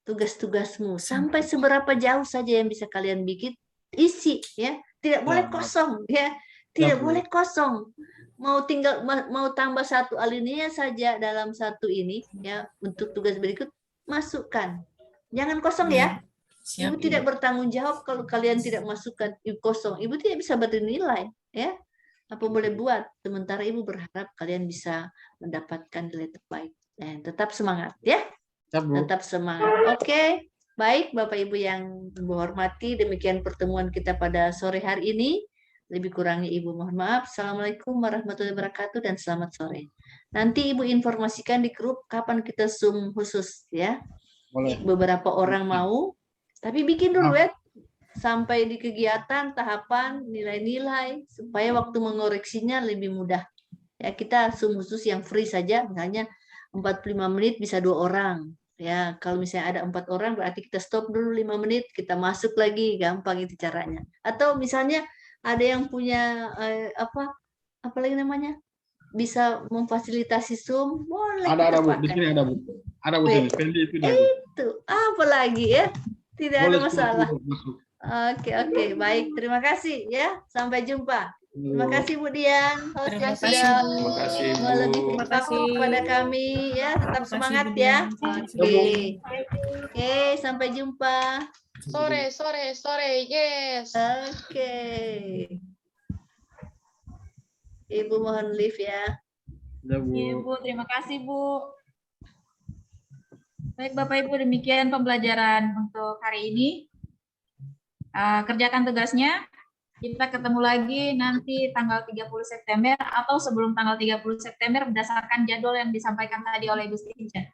tugas-tugasmu sampai seberapa jauh saja yang bisa kalian bikin, isi ya. Tidak boleh kosong ya, tidak boleh kosong. Mau tambah 1 alinea saja dalam 1 ini ya, untuk tugas berikut masukkan. Jangan kosong ya. Ibu tidak bertanggung jawab kalau kalian tidak masukkan kosong. Ibu tidak bisa bernilai ya. Apa boleh buat. Sementara Ibu berharap kalian bisa mendapatkan nilai terbaik. Dan tetap semangat ya. Tetap semangat. Oke. Baik, Bapak Ibu yang Ibu hormati, demikian pertemuan kita pada sore hari ini. Lebih kurangnya Ibu mohon maaf. Assalamualaikum warahmatullahi wabarakatuh dan selamat sore. Nanti Ibu informasikan di grup kapan kita Zoom khusus ya. Boleh. Beberapa orang mau, tapi bikin dulu ya sampai di kegiatan tahapan nilai-nilai supaya waktu mengoreksinya lebih mudah. Ya, kita Zoom khusus yang free saja, misalnya 45 menit bisa 2 orang. Ya, kalau misalnya ada 4 orang berarti kita stop dulu 5 menit, kita masuk lagi, gampang itu caranya. Atau misalnya ada yang punya apa lagi namanya? Bisa memfasilitasi Zoom, boleh. Ada Bu, di sini ada Bu. Ada Bu sini, Fendi itu ada. Itu, apa lagi ya? Tidak Boleh, ada masalah. masuk. Oke, baik. Terima kasih ya. Sampai jumpa. Terima kasih Bu Dian. Terima Host kasih, yang Bu. Terima kasih, Bu. sudah lebih Terima berpakaian kasih. kepada kami ya. Tetap Terima kasih, semangat Bu ya. Dian. Oke, sampai jumpa. Sore, yes. Oke. Ibu mohon lift ya. Ya Bu. Iya Bu, terima kasih Bu. Baik Bapak Ibu, demikian pembelajaran untuk hari ini. Kerjakan tugasnya. Kita ketemu lagi nanti tanggal 30 September atau sebelum tanggal 30 September berdasarkan jadwal yang disampaikan tadi oleh Ibu Stinja.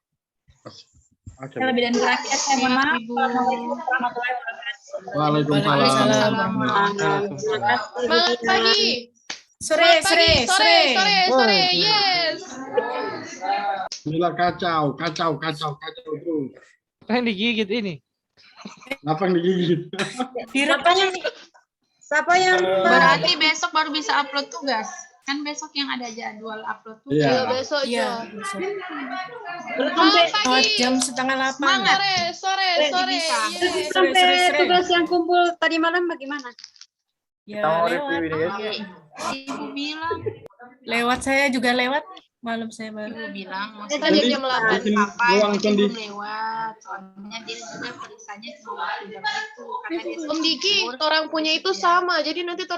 Oke. Lebih dan kurangnya saya mohon maaf. Assalamualaikum warahmatullahi wabarakatuh. Waalaikumsalam. Semangat pagi. Sore, Yes. Gila kacau terus. Apa yang digigit ini? Apa yang digigit? Siapa yang Berarti besok baru bisa upload tugas. Kan besok yang ada jadwal upload tugas. Iya. Besok Iya, Jo. besok. Selamat pagi. Jam 7:30. Sore. Yes. Sore. Tugas yang kumpul tadi malam bagaimana? Ya, Kita mau lewat. review ini guys. Ibu bilang, Lewat saya juga lewat. Malam saya baru. Ibu bilang, Tadi maksudnya jam 8. Bikin Papa ruang itu Kendi. belum lewat. Soalnya dia juga periksanya cuma 3 itu. Karena dia Om Diki, orang punya itu sama. Jadi nanti orang